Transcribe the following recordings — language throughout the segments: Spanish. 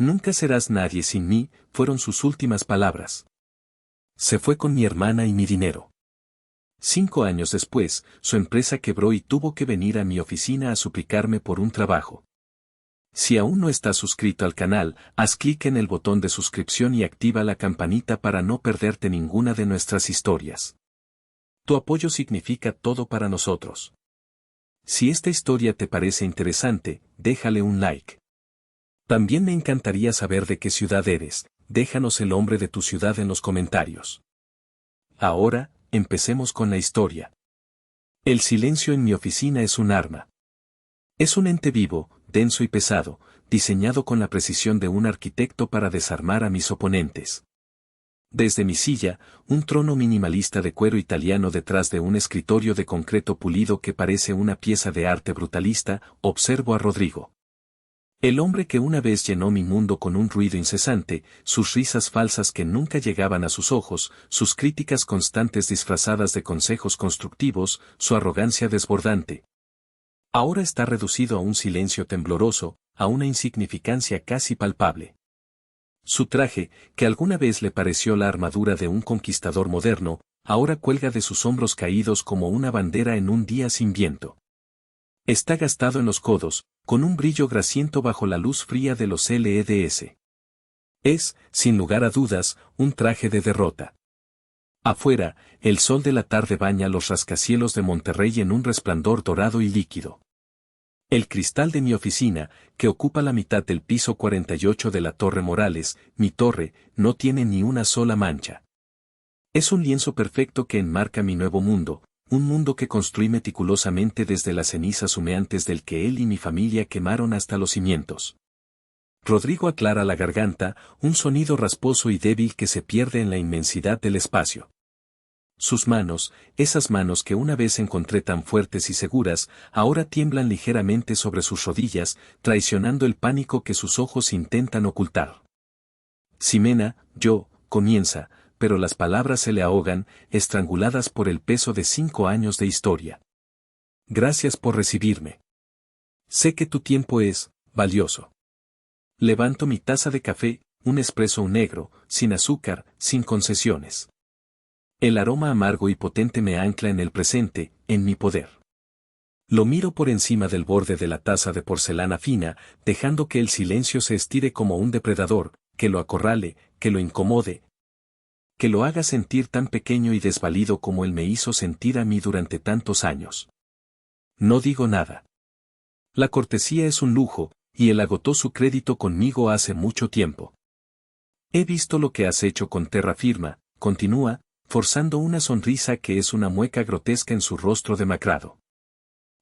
Nunca serás nadie sin mí, fueron sus últimas palabras. Se fue con mi hermana y mi dinero. 5 años después, su empresa quebró y tuvo que venir a mi oficina a suplicarme por un trabajo. Si aún no estás suscrito al canal, haz clic en el botón de suscripción y activa la campanita para no perderte ninguna de nuestras historias. Tu apoyo significa todo para nosotros. Si esta historia te parece interesante, déjale un like. También me encantaría saber de qué ciudad eres, déjanos el nombre de tu ciudad en los comentarios. Ahora, empecemos con la historia. El silencio en mi oficina es un arma. Es un ente vivo, denso y pesado, diseñado con la precisión de un arquitecto para desarmar a mis oponentes. Desde mi silla, un trono minimalista de cuero italiano detrás de un escritorio de concreto pulido que parece una pieza de arte brutalista, observo a Rodrigo. El hombre que una vez llenó mi mundo con un ruido incesante, sus risas falsas que nunca llegaban a sus ojos, sus críticas constantes disfrazadas de consejos constructivos, su arrogancia desbordante. Ahora está reducido a un silencio tembloroso, a una insignificancia casi palpable. Su traje, que alguna vez le pareció la armadura de un conquistador moderno, ahora cuelga de sus hombros caídos como una bandera en un día sin viento. Está gastado en los codos, con un brillo grasiento bajo la luz fría de los LEDs. Es, sin lugar a dudas, un traje de derrota. Afuera, el sol de la tarde baña los rascacielos de Monterrey en un resplandor dorado y líquido. El cristal de mi oficina, que ocupa la mitad del piso 48 de la Torre Morales, mi torre, no tiene ni una sola mancha. Es un lienzo perfecto que enmarca mi nuevo mundo, un mundo que construí meticulosamente desde las cenizas humeantes del que él y mi familia quemaron hasta los cimientos. Rodrigo aclara la garganta, un sonido rasposo y débil que se pierde en la inmensidad del espacio. Sus manos, esas manos que una vez encontré tan fuertes y seguras, ahora tiemblan ligeramente sobre sus rodillas, traicionando el pánico que sus ojos intentan ocultar. Ximena, comienza, pero las palabras se le ahogan, estranguladas por el peso de 5 años de historia. Gracias por recibirme. Sé que tu tiempo es valioso. Levanto mi taza de café, un espresso negro, sin azúcar, sin concesiones. El aroma amargo y potente me ancla en el presente, en mi poder. Lo miro por encima del borde de la taza de porcelana fina, dejando que el silencio se estire como un depredador, que lo acorrale, que lo incomode, que lo haga sentir tan pequeño y desvalido como él me hizo sentir a mí durante tantos años. No digo nada. La cortesía es un lujo, y él agotó su crédito conmigo hace mucho tiempo. He visto lo que has hecho con Terra Firma, continúa, forzando una sonrisa que es una mueca grotesca en su rostro demacrado.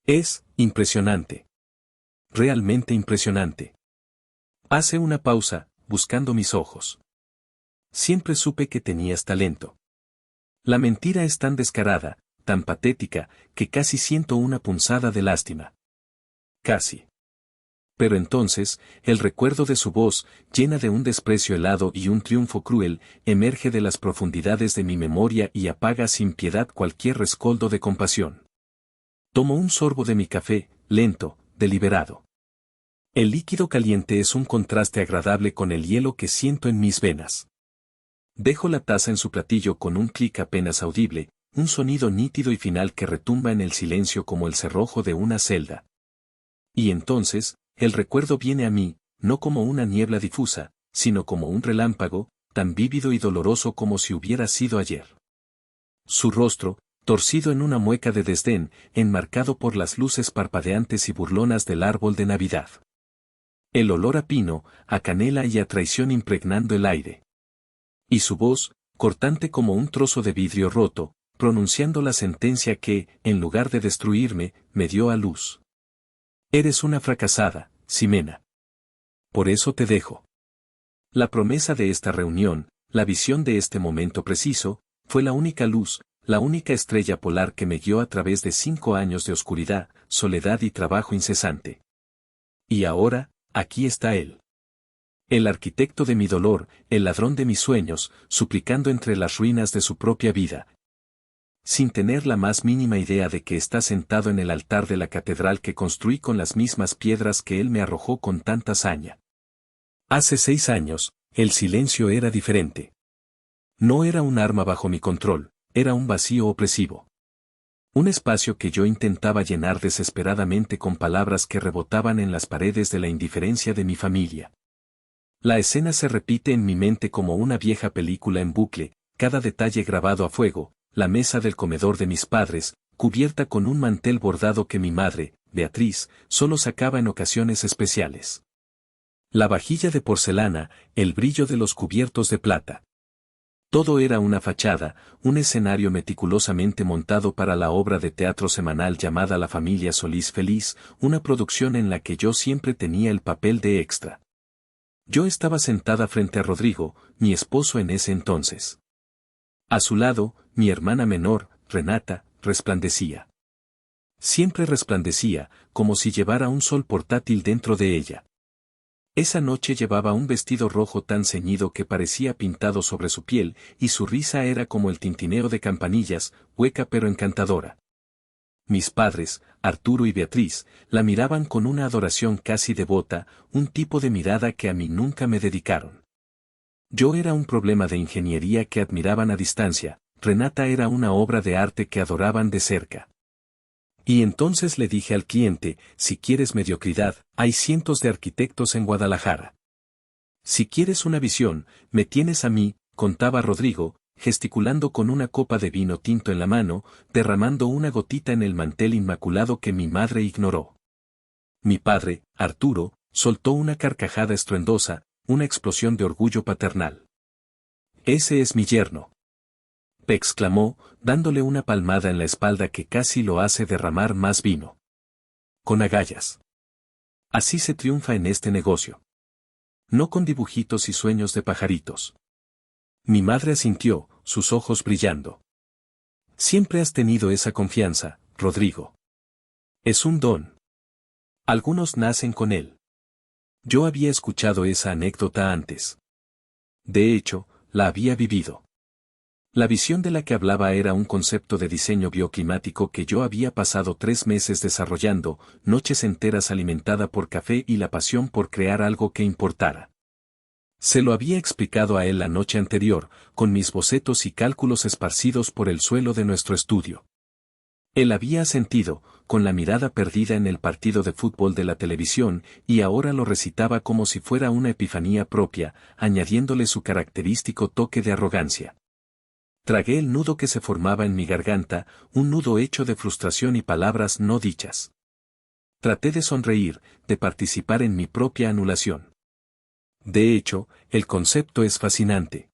Es impresionante. Realmente impresionante. Hace una pausa, buscando mis ojos. Siempre supe que tenías talento. La mentira es tan descarada, tan patética, que casi siento una punzada de lástima. Casi. Pero entonces, el recuerdo de su voz, llena de un desprecio helado y un triunfo cruel, emerge de las profundidades de mi memoria y apaga sin piedad cualquier rescoldo de compasión. Tomo un sorbo de mi café, lento, deliberado. El líquido caliente es un contraste agradable con el hielo que siento en mis venas. Dejo la taza en su platillo con un clic apenas audible, un sonido nítido y final que retumba en el silencio como el cerrojo de una celda. Y entonces, el recuerdo viene a mí, no como una niebla difusa, sino como un relámpago, tan vívido y doloroso como si hubiera sido ayer. Su rostro, torcido en una mueca de desdén, enmarcado por las luces parpadeantes y burlonas del árbol de Navidad. El olor a pino, a canela y a traición impregnando el aire. Y su voz, cortante como un trozo de vidrio roto, pronunciando la sentencia que, en lugar de destruirme, me dio a luz. Eres una fracasada, Ximena. Por eso te dejo. La promesa de esta reunión, la visión de este momento preciso, fue la única luz, la única estrella polar que me guió a través de 5 años de oscuridad, soledad y trabajo incesante. Y ahora, aquí está él. El arquitecto de mi dolor, el ladrón de mis sueños, suplicando entre las ruinas de su propia vida. Sin tener la más mínima idea de que está sentado en el altar de la catedral que construí con las mismas piedras que él me arrojó con tanta saña. Hace 6 años, el silencio era diferente. No era un arma bajo mi control, era un vacío opresivo. Un espacio que yo intentaba llenar desesperadamente con palabras que rebotaban en las paredes de la indiferencia de mi familia. La escena se repite en mi mente como una vieja película en bucle, cada detalle grabado a fuego, la mesa del comedor de mis padres, cubierta con un mantel bordado que mi madre, Beatriz, solo sacaba en ocasiones especiales. La vajilla de porcelana, el brillo de los cubiertos de plata. Todo era una fachada, un escenario meticulosamente montado para la obra de teatro semanal llamada La Familia Solís Feliz, una producción en la que yo siempre tenía el papel de extra. Yo estaba sentada frente a Rodrigo, mi esposo en ese entonces. A su lado, mi hermana menor, Renata, resplandecía. Siempre resplandecía, como si llevara un sol portátil dentro de ella. Esa noche llevaba un vestido rojo tan ceñido que parecía pintado sobre su piel, y su risa era como el tintineo de campanillas, hueca pero encantadora. Mis padres, Arturo y Beatriz, la miraban con una adoración casi devota, un tipo de mirada que a mí nunca me dedicaron. Yo era un problema de ingeniería que admiraban a distancia, Renata era una obra de arte que adoraban de cerca. Y entonces le dije al cliente, si quieres mediocridad, hay cientos de arquitectos en Guadalajara. Si quieres una visión, me tienes a mí, contaba Rodrigo, gesticulando con una copa de vino tinto en la mano, derramando una gotita en el mantel inmaculado que mi madre ignoró. Mi padre, Arturo, soltó una carcajada estruendosa, una explosión de orgullo paternal. Ese es mi yerno. Exclamó, dándole una palmada en la espalda que casi lo hace derramar más vino. Con agallas. Así se triunfa en este negocio. No con dibujitos y sueños de pajaritos. Mi madre asintió, sus ojos brillando. Siempre has tenido esa confianza, Rodrigo. Es un don. Algunos nacen con él. Yo había escuchado esa anécdota antes. De hecho, la había vivido. La visión de la que hablaba era un concepto de diseño bioclimático que yo había pasado 3 meses desarrollando, noches enteras alimentada por café y la pasión por crear algo que importara. Se lo había explicado a él la noche anterior, con mis bocetos y cálculos esparcidos por el suelo de nuestro estudio. Él había asentido, con la mirada perdida en el partido de fútbol de la televisión, y ahora lo recitaba como si fuera una epifanía propia, añadiéndole su característico toque de arrogancia. Tragué el nudo que se formaba en mi garganta, un nudo hecho de frustración y palabras no dichas. Traté de sonreír, de participar en mi propia anulación. De hecho, el concepto es fascinante.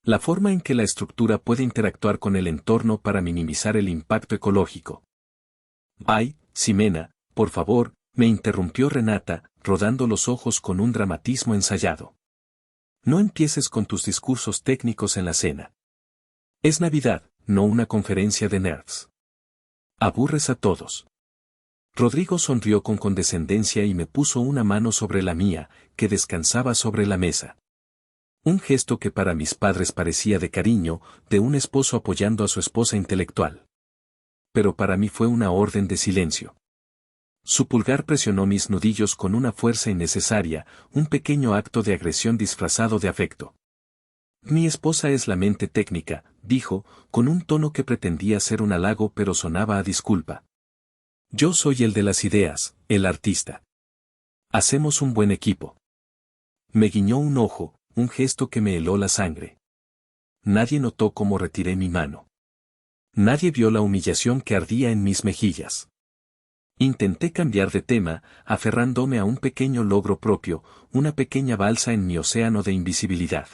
La forma en que la estructura puede interactuar con el entorno para minimizar el impacto ecológico. Ay, Ximena, por favor, me interrumpió Renata, rodando los ojos con un dramatismo ensayado. No empieces con tus discursos técnicos en la cena. Es Navidad, no una conferencia de nerds. Aburres a todos. Rodrigo sonrió con condescendencia y me puso una mano sobre la mía, que descansaba sobre la mesa. Un gesto que para mis padres parecía de cariño, de un esposo apoyando a su esposa intelectual. Pero para mí fue una orden de silencio. Su pulgar presionó mis nudillos con una fuerza innecesaria, un pequeño acto de agresión disfrazado de afecto. Mi esposa es la mente técnica, dijo, con un tono que pretendía ser un halago pero sonaba a disculpa. Yo soy el de las ideas, el artista. Hacemos un buen equipo. Me guiñó un ojo, un gesto que me heló la sangre. Nadie notó cómo retiré mi mano. Nadie vio la humillación que ardía en mis mejillas. Intenté cambiar de tema, aferrándome a un pequeño logro propio, una pequeña balsa en mi océano de invisibilidad.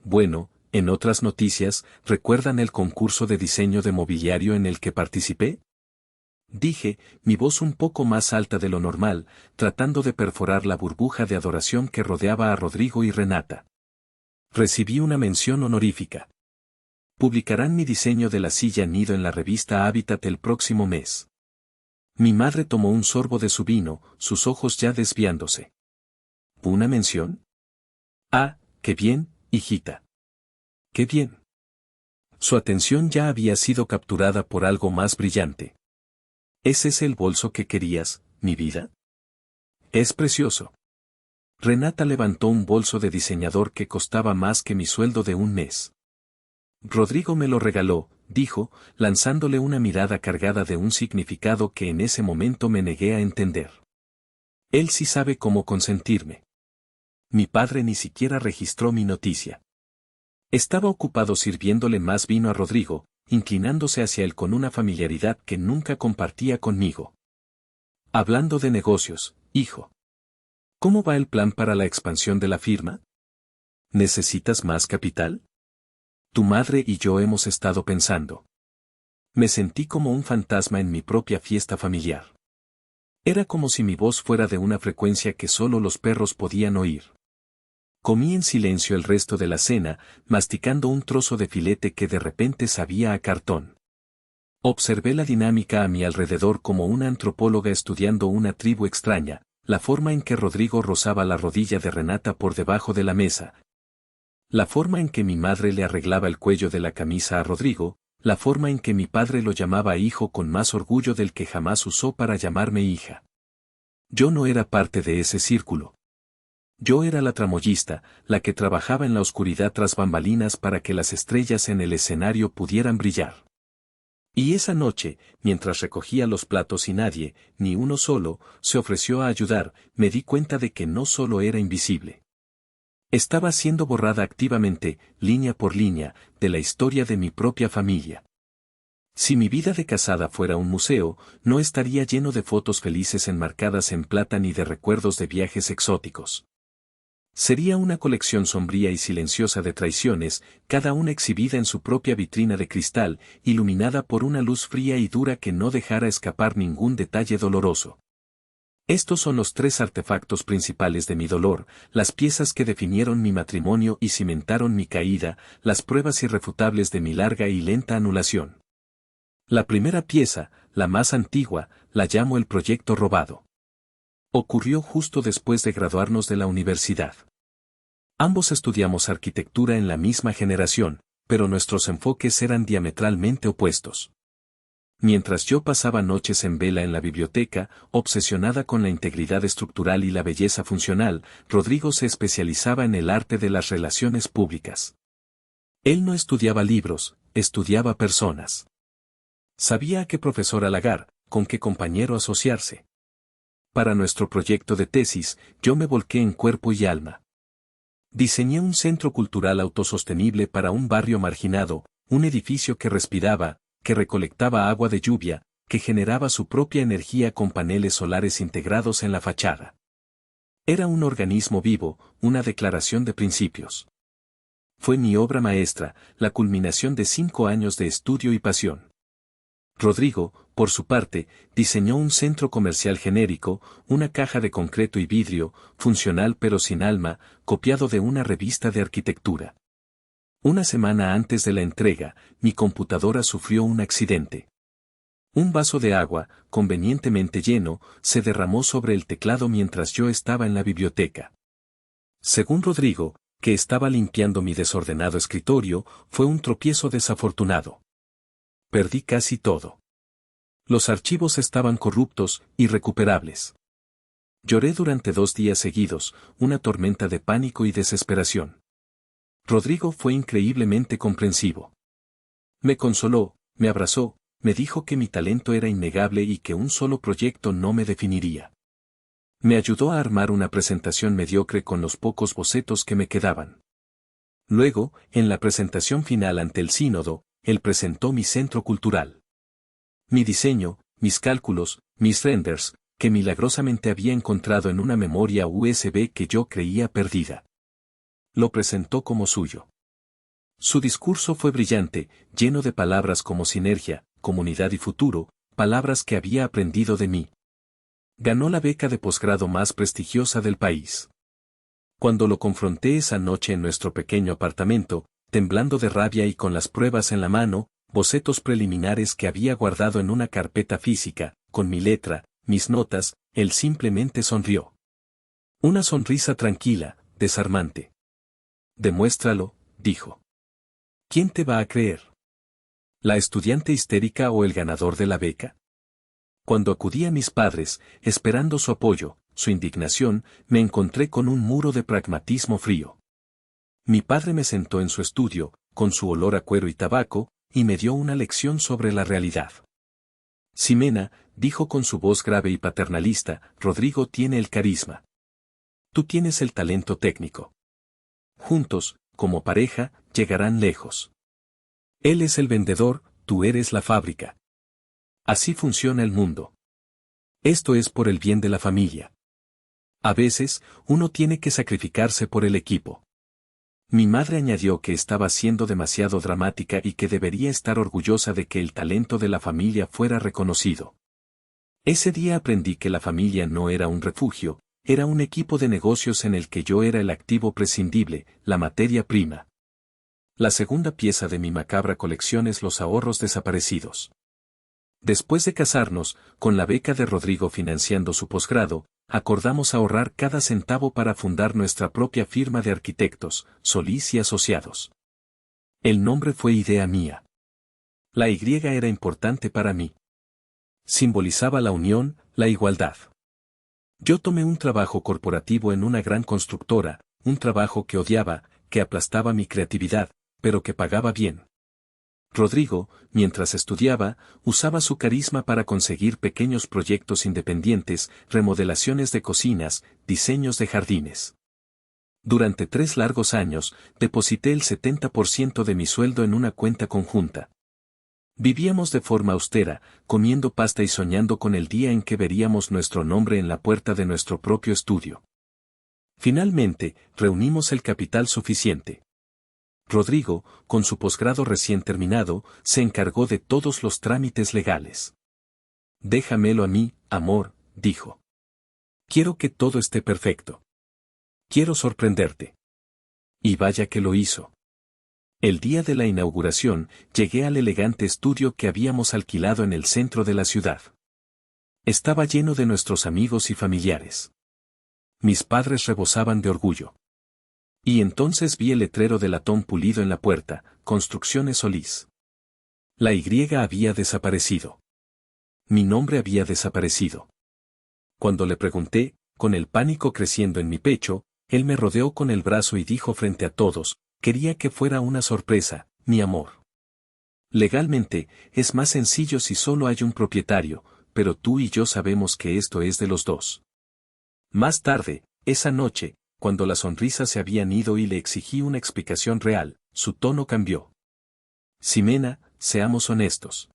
Bueno, en otras noticias, ¿recuerdan el concurso de diseño de mobiliario en el que participé? Dije, mi voz un poco más alta de lo normal, tratando de perforar la burbuja de adoración que rodeaba a Rodrigo y Renata. Recibí una mención honorífica. Publicarán mi diseño de la silla nido en la revista Hábitat el próximo mes. Mi madre tomó un sorbo de su vino, sus ojos ya desviándose. ¿Una mención? Ah, qué bien, hijita. ¡Qué bien! Su atención ya había sido capturada por algo más brillante. ¿Es ese el bolso que querías, mi vida? Es precioso. Renata levantó un bolso de diseñador que costaba más que mi sueldo de un mes. Rodrigo me lo regaló, dijo, lanzándole una mirada cargada de un significado que en ese momento me negué a entender. Él sí sabe cómo consentirme. Mi padre ni siquiera registró mi noticia. Estaba ocupado sirviéndole más vino a Rodrigo, inclinándose hacia él con una familiaridad que nunca compartía conmigo. Hablando de negocios, hijo. ¿Cómo va el plan para la expansión de la firma? ¿Necesitas más capital? Tu madre y yo hemos estado pensando. Me sentí como un fantasma en mi propia fiesta familiar. Era como si mi voz fuera de una frecuencia que solo los perros podían oír. Comí en silencio el resto de la cena, masticando un trozo de filete que de repente sabía a cartón. Observé la dinámica a mi alrededor como una antropóloga estudiando una tribu extraña, la forma en que Rodrigo rozaba la rodilla de Renata por debajo de la mesa, la forma en que mi madre le arreglaba el cuello de la camisa a Rodrigo, la forma en que mi padre lo llamaba hijo con más orgullo del que jamás usó para llamarme hija. Yo no era parte de ese círculo. Yo era la tramoyista, la que trabajaba en la oscuridad tras bambalinas para que las estrellas en el escenario pudieran brillar. Y esa noche, mientras recogía los platos y nadie, ni uno solo, se ofreció a ayudar, me di cuenta de que no solo era invisible. Estaba siendo borrada activamente, línea por línea, de la historia de mi propia familia. Si mi vida de casada fuera un museo, no estaría lleno de fotos felices enmarcadas en plata ni de recuerdos de viajes exóticos. Sería una colección sombría y silenciosa de traiciones, cada una exhibida en su propia vitrina de cristal, iluminada por una luz fría y dura que no dejara escapar ningún detalle doloroso. Estos son los tres artefactos principales de mi dolor, las piezas que definieron mi matrimonio y cimentaron mi caída, las pruebas irrefutables de mi larga y lenta anulación. La primera pieza, la más antigua, la llamo el proyecto robado. Ocurrió justo después de graduarnos de la universidad. Ambos estudiamos arquitectura en la misma generación, pero nuestros enfoques eran diametralmente opuestos. Mientras yo pasaba noches en vela en la biblioteca, obsesionada con la integridad estructural y la belleza funcional, Rodrigo se especializaba en el arte de las relaciones públicas. Él no estudiaba libros, estudiaba personas. Sabía a qué profesor halagar, con qué compañero asociarse. Para nuestro proyecto de tesis, yo me volqué en cuerpo y alma. Diseñé un centro cultural autosostenible para un barrio marginado, un edificio que respiraba, que recolectaba agua de lluvia, que generaba su propia energía con paneles solares integrados en la fachada. Era un organismo vivo, una declaración de principios. Fue mi obra maestra, la culminación de 5 años de estudio y pasión. Rodrigo, por su parte, diseñó un centro comercial genérico, una caja de concreto y vidrio, funcional pero sin alma, copiado de una revista de arquitectura. Una semana antes de la entrega, mi computadora sufrió un accidente. Un vaso de agua, convenientemente lleno, se derramó sobre el teclado mientras yo estaba en la biblioteca. Según Rodrigo, que estaba limpiando mi desordenado escritorio, fue un tropiezo desafortunado. Perdí casi todo. Los archivos estaban corruptos, irrecuperables. Lloré durante 2 días seguidos, una tormenta de pánico y desesperación. Rodrigo fue increíblemente comprensivo. Me consoló, me abrazó, me dijo que mi talento era innegable y que un solo proyecto no me definiría. Me ayudó a armar una presentación mediocre con los pocos bocetos que me quedaban. Luego, en la presentación final ante el sínodo, él presentó mi centro cultural. Mi diseño, mis cálculos, mis renders, que milagrosamente había encontrado en una memoria USB que yo creía perdida. Lo presentó como suyo. Su discurso fue brillante, lleno de palabras como sinergia, comunidad y futuro, palabras que había aprendido de mí. Ganó la beca de posgrado más prestigiosa del país. Cuando lo confronté esa noche en nuestro pequeño apartamento, temblando de rabia y con las pruebas en la mano, bocetos preliminares que había guardado en una carpeta física, con mi letra, mis notas, él simplemente sonrió. Una sonrisa tranquila, desarmante. Demuéstralo, dijo. ¿Quién te va a creer? ¿La estudiante histérica o el ganador de la beca? Cuando acudí a mis padres, esperando su apoyo, su indignación, me encontré con un muro de pragmatismo frío. Mi padre me sentó en su estudio, con su olor a cuero y tabaco, y me dio una lección sobre la realidad. Ximena, dijo con su voz grave y paternalista, Rodrigo tiene el carisma. Tú tienes el talento técnico. Juntos, como pareja, llegarán lejos. Él es el vendedor, tú eres la fábrica. Así funciona el mundo. Esto es por el bien de la familia. A veces, uno tiene que sacrificarse por el equipo. Mi madre añadió que estaba siendo demasiado dramática y que debería estar orgullosa de que el talento de la familia fuera reconocido. Ese día aprendí que la familia no era un refugio, era un equipo de negocios en el que yo era el activo prescindible, la materia prima. La segunda pieza de mi macabra colección es los ahorros desaparecidos. Después de casarnos, con la beca de Rodrigo financiando su posgrado, acordamos ahorrar cada centavo para fundar nuestra propia firma de arquitectos, Solís y Asociados. El nombre fue idea mía. La Y era importante para mí. Simbolizaba la unión, la igualdad. Yo tomé un trabajo corporativo en una gran constructora, un trabajo que odiaba, que aplastaba mi creatividad, pero que pagaba bien. Rodrigo, mientras estudiaba, usaba su carisma para conseguir pequeños proyectos independientes, remodelaciones de cocinas, diseños de jardines. Durante 3 largos años, deposité el 70% de mi sueldo en una cuenta conjunta. Vivíamos de forma austera, comiendo pasta y soñando con el día en que veríamos nuestro nombre en la puerta de nuestro propio estudio. Finalmente, reunimos el capital suficiente. Rodrigo, con su posgrado recién terminado, se encargó de todos los trámites legales. Déjamelo a mí, amor, dijo. Quiero que todo esté perfecto. Quiero sorprenderte. Y vaya que lo hizo. El día de la inauguración, llegué al elegante estudio que habíamos alquilado en el centro de la ciudad. Estaba lleno de nuestros amigos y familiares. Mis padres rebosaban de orgullo. Y entonces vi el letrero de latón pulido en la puerta, Construcciones Solís. La Y había desaparecido. Mi nombre había desaparecido. Cuando le pregunté, con el pánico creciendo en mi pecho, él me rodeó con el brazo y dijo frente a todos, quería que fuera una sorpresa, mi amor. Legalmente, es más sencillo si solo hay un propietario, pero tú y yo sabemos que esto es de los dos. Más tarde, esa noche, cuando las sonrisas se habían ido y le exigí una explicación real, su tono cambió. Ximena, seamos honestos.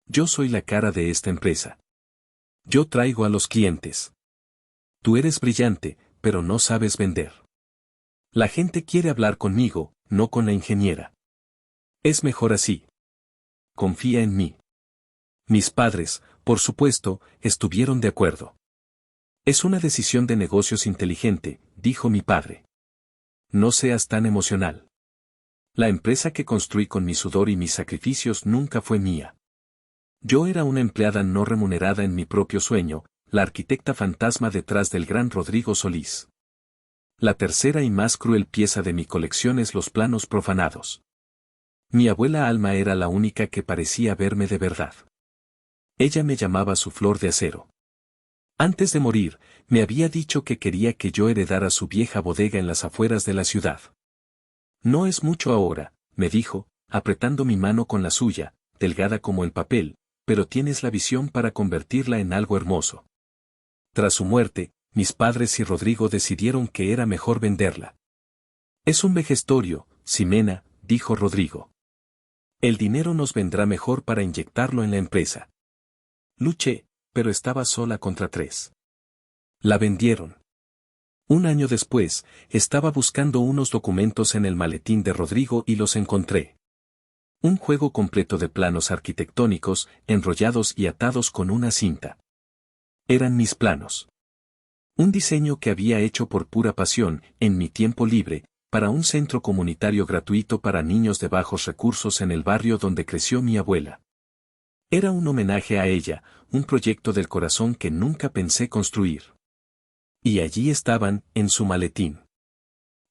Yo soy la cara de esta empresa. Yo traigo a los clientes. Tú eres brillante, pero no sabes vender. La gente quiere hablar conmigo, no con la ingeniera. Es mejor así. Confía en mí. Mis padres, por supuesto, estuvieron de acuerdo. Es una decisión de negocios inteligente, dijo mi padre. No seas tan emocional. La empresa que construí con mi sudor y mis sacrificios nunca fue mía. Yo era una empleada no remunerada en mi propio sueño, la arquitecta fantasma detrás del gran Rodrigo Solís. La tercera y más cruel pieza de mi colección es los planos profanados. Mi abuela Alma era la única que parecía verme de verdad. Ella me llamaba su flor de acero. Antes de morir, me había dicho que quería que yo heredara su vieja bodega en las afueras de la ciudad. No es mucho ahora, me dijo, apretando mi mano con la suya, delgada como el papel, pero tienes la visión para convertirla en algo hermoso. Tras su muerte, mis padres y Rodrigo decidieron que era mejor venderla. Es un vejestorio, Ximena, dijo Rodrigo. El dinero nos vendrá mejor para inyectarlo en la empresa. Luché, pero estaba sola contra 3. La vendieron. Un año después, estaba buscando unos documentos en el maletín de Rodrigo y los encontré. Un juego completo de planos arquitectónicos, enrollados y atados con una cinta. Eran mis planos. Un diseño que había hecho por pura pasión, en mi tiempo libre, para un centro comunitario gratuito para niños de bajos recursos en el barrio donde creció mi abuela. Era un homenaje a ella, un proyecto del corazón que nunca pensé construir. Y allí estaban, en su maletín.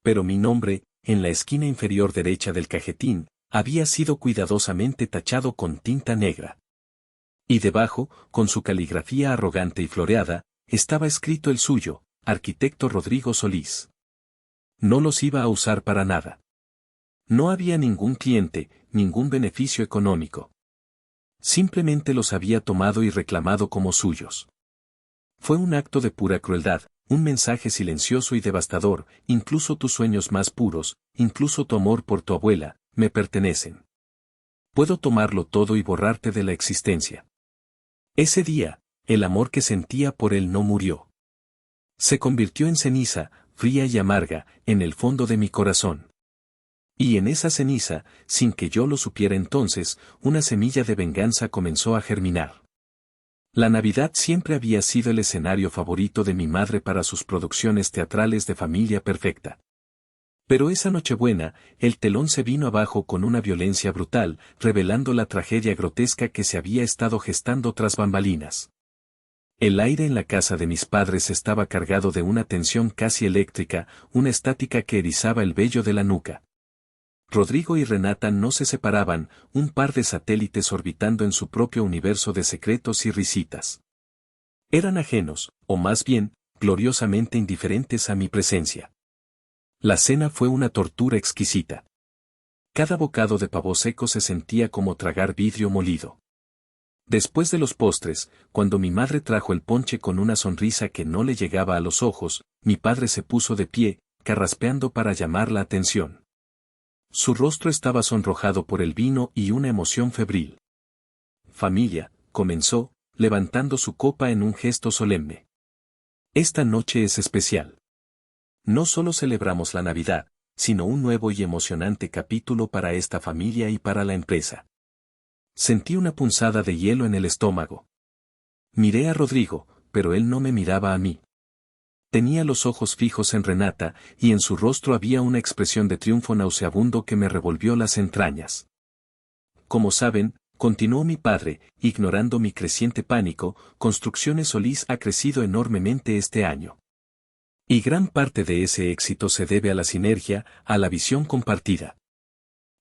Pero mi nombre, en la esquina inferior derecha del cajetín, había sido cuidadosamente tachado con tinta negra. Y debajo, con su caligrafía arrogante y floreada, estaba escrito el suyo, arquitecto Rodrigo Solís. No los iba a usar para nada. No había ningún cliente, ningún beneficio económico. Simplemente los había tomado y reclamado como suyos. Fue un acto de pura crueldad, un mensaje silencioso y devastador: incluso tus sueños más puros, incluso tu amor por tu abuela, me pertenecen. Puedo tomarlo todo y borrarte de la existencia. Ese día, el amor que sentía por él no murió. Se convirtió en ceniza, fría y amarga, en el fondo de mi corazón. Y en esa ceniza, sin que yo lo supiera entonces, una semilla de venganza comenzó a germinar. La Navidad siempre había sido el escenario favorito de mi madre para sus producciones teatrales de Familia Perfecta. Pero esa Nochebuena, el telón se vino abajo con una violencia brutal, revelando la tragedia grotesca que se había estado gestando tras bambalinas. El aire en la casa de mis padres estaba cargado de una tensión casi eléctrica, una estática que erizaba el vello de la nuca. Rodrigo y Renata no se separaban, un par de satélites orbitando en su propio universo de secretos y risitas. Eran ajenos, o más bien, gloriosamente indiferentes a mi presencia. La cena fue una tortura exquisita. Cada bocado de pavo seco se sentía como tragar vidrio molido. Después de los postres, cuando mi madre trajo el ponche con una sonrisa que no le llegaba a los ojos, mi padre se puso de pie, carraspeando para llamar la atención. Su rostro estaba sonrojado por el vino y una emoción febril. Familia, comenzó, levantando su copa en un gesto solemne. Esta noche es especial. No solo celebramos la Navidad, sino un nuevo y emocionante capítulo para esta familia y para la empresa. Sentí una punzada de hielo en el estómago. Miré a Rodrigo, pero él no me miraba a mí. Tenía los ojos fijos en Renata, y en su rostro había una expresión de triunfo nauseabundo que me revolvió las entrañas. Como saben, continuó mi padre, ignorando mi creciente pánico, Construcciones Solís ha crecido enormemente este año. Y gran parte de ese éxito se debe a la sinergia, a la visión compartida.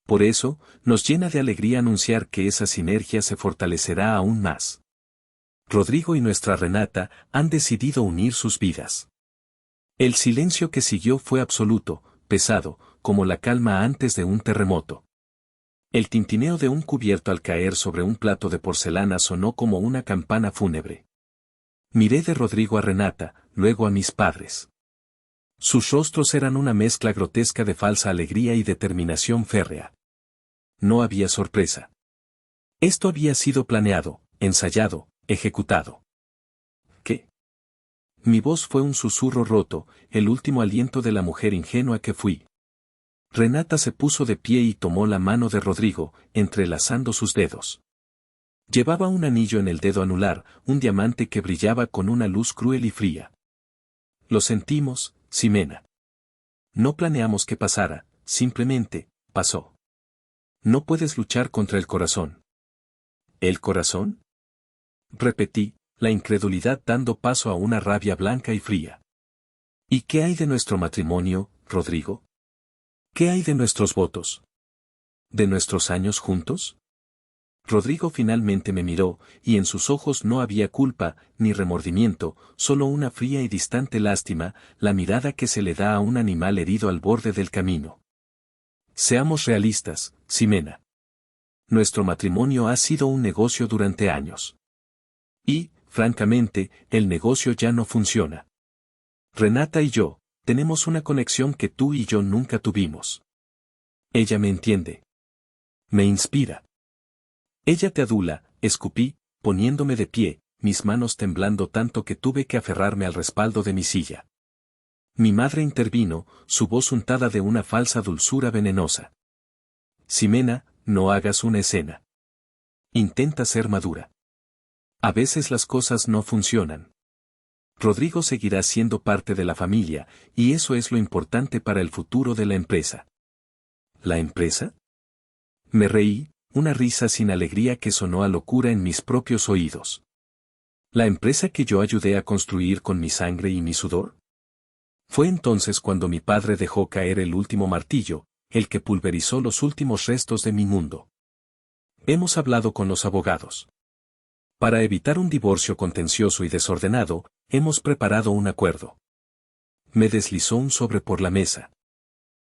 Por eso, nos llena de alegría anunciar que esa sinergia se fortalecerá aún más. Rodrigo y nuestra Renata han decidido unir sus vidas. El silencio que siguió fue absoluto, pesado, como la calma antes de un terremoto. El tintineo de un cubierto al caer sobre un plato de porcelana sonó como una campana fúnebre. Miré de Rodrigo a Renata, luego a mis padres. Sus rostros eran una mezcla grotesca de falsa alegría y determinación férrea. No había sorpresa. Esto había sido planeado, ensayado, ejecutado. ¿Qué? Mi voz fue un susurro roto, el último aliento de la mujer ingenua que fui. Renata se puso de pie y tomó la mano de Rodrigo, entrelazando sus dedos. Llevaba un anillo en el dedo anular, un diamante que brillaba con una luz cruel y fría. Lo sentimos, Ximena. No planeamos que pasara, simplemente, pasó. No puedes luchar contra el corazón. ¿El corazón? Repetí, la incredulidad dando paso a una rabia blanca y fría. ¿Y qué hay de nuestro matrimonio, Rodrigo? ¿Qué hay de nuestros votos? ¿De nuestros años juntos? Rodrigo finalmente me miró, y en sus ojos no había culpa, ni remordimiento, solo una fría y distante lástima, la mirada que se le da a un animal herido al borde del camino. Seamos realistas, Ximena. Nuestro matrimonio ha sido un negocio durante años. Y, francamente, el negocio ya no funciona. Renata y yo, tenemos una conexión que tú y yo nunca tuvimos. Ella me entiende. Me inspira. Ella te adula, escupí, poniéndome de pie, mis manos temblando tanto que tuve que aferrarme al respaldo de mi silla. Mi madre intervino, su voz untada de una falsa dulzura venenosa. Ximena, no hagas una escena. Intenta ser madura. A veces las cosas no funcionan. Rodrigo seguirá siendo parte de la familia, y eso es lo importante para el futuro de la empresa. ¿La empresa? Me reí, una risa sin alegría que sonó a locura en mis propios oídos. ¿La empresa que yo ayudé a construir con mi sangre y mi sudor? Fue entonces cuando mi padre dejó caer el último martillo, el que pulverizó los últimos restos de mi mundo. Hemos hablado con los abogados. Para evitar un divorcio contencioso y desordenado, hemos preparado un acuerdo. Me deslizó un sobre por la mesa.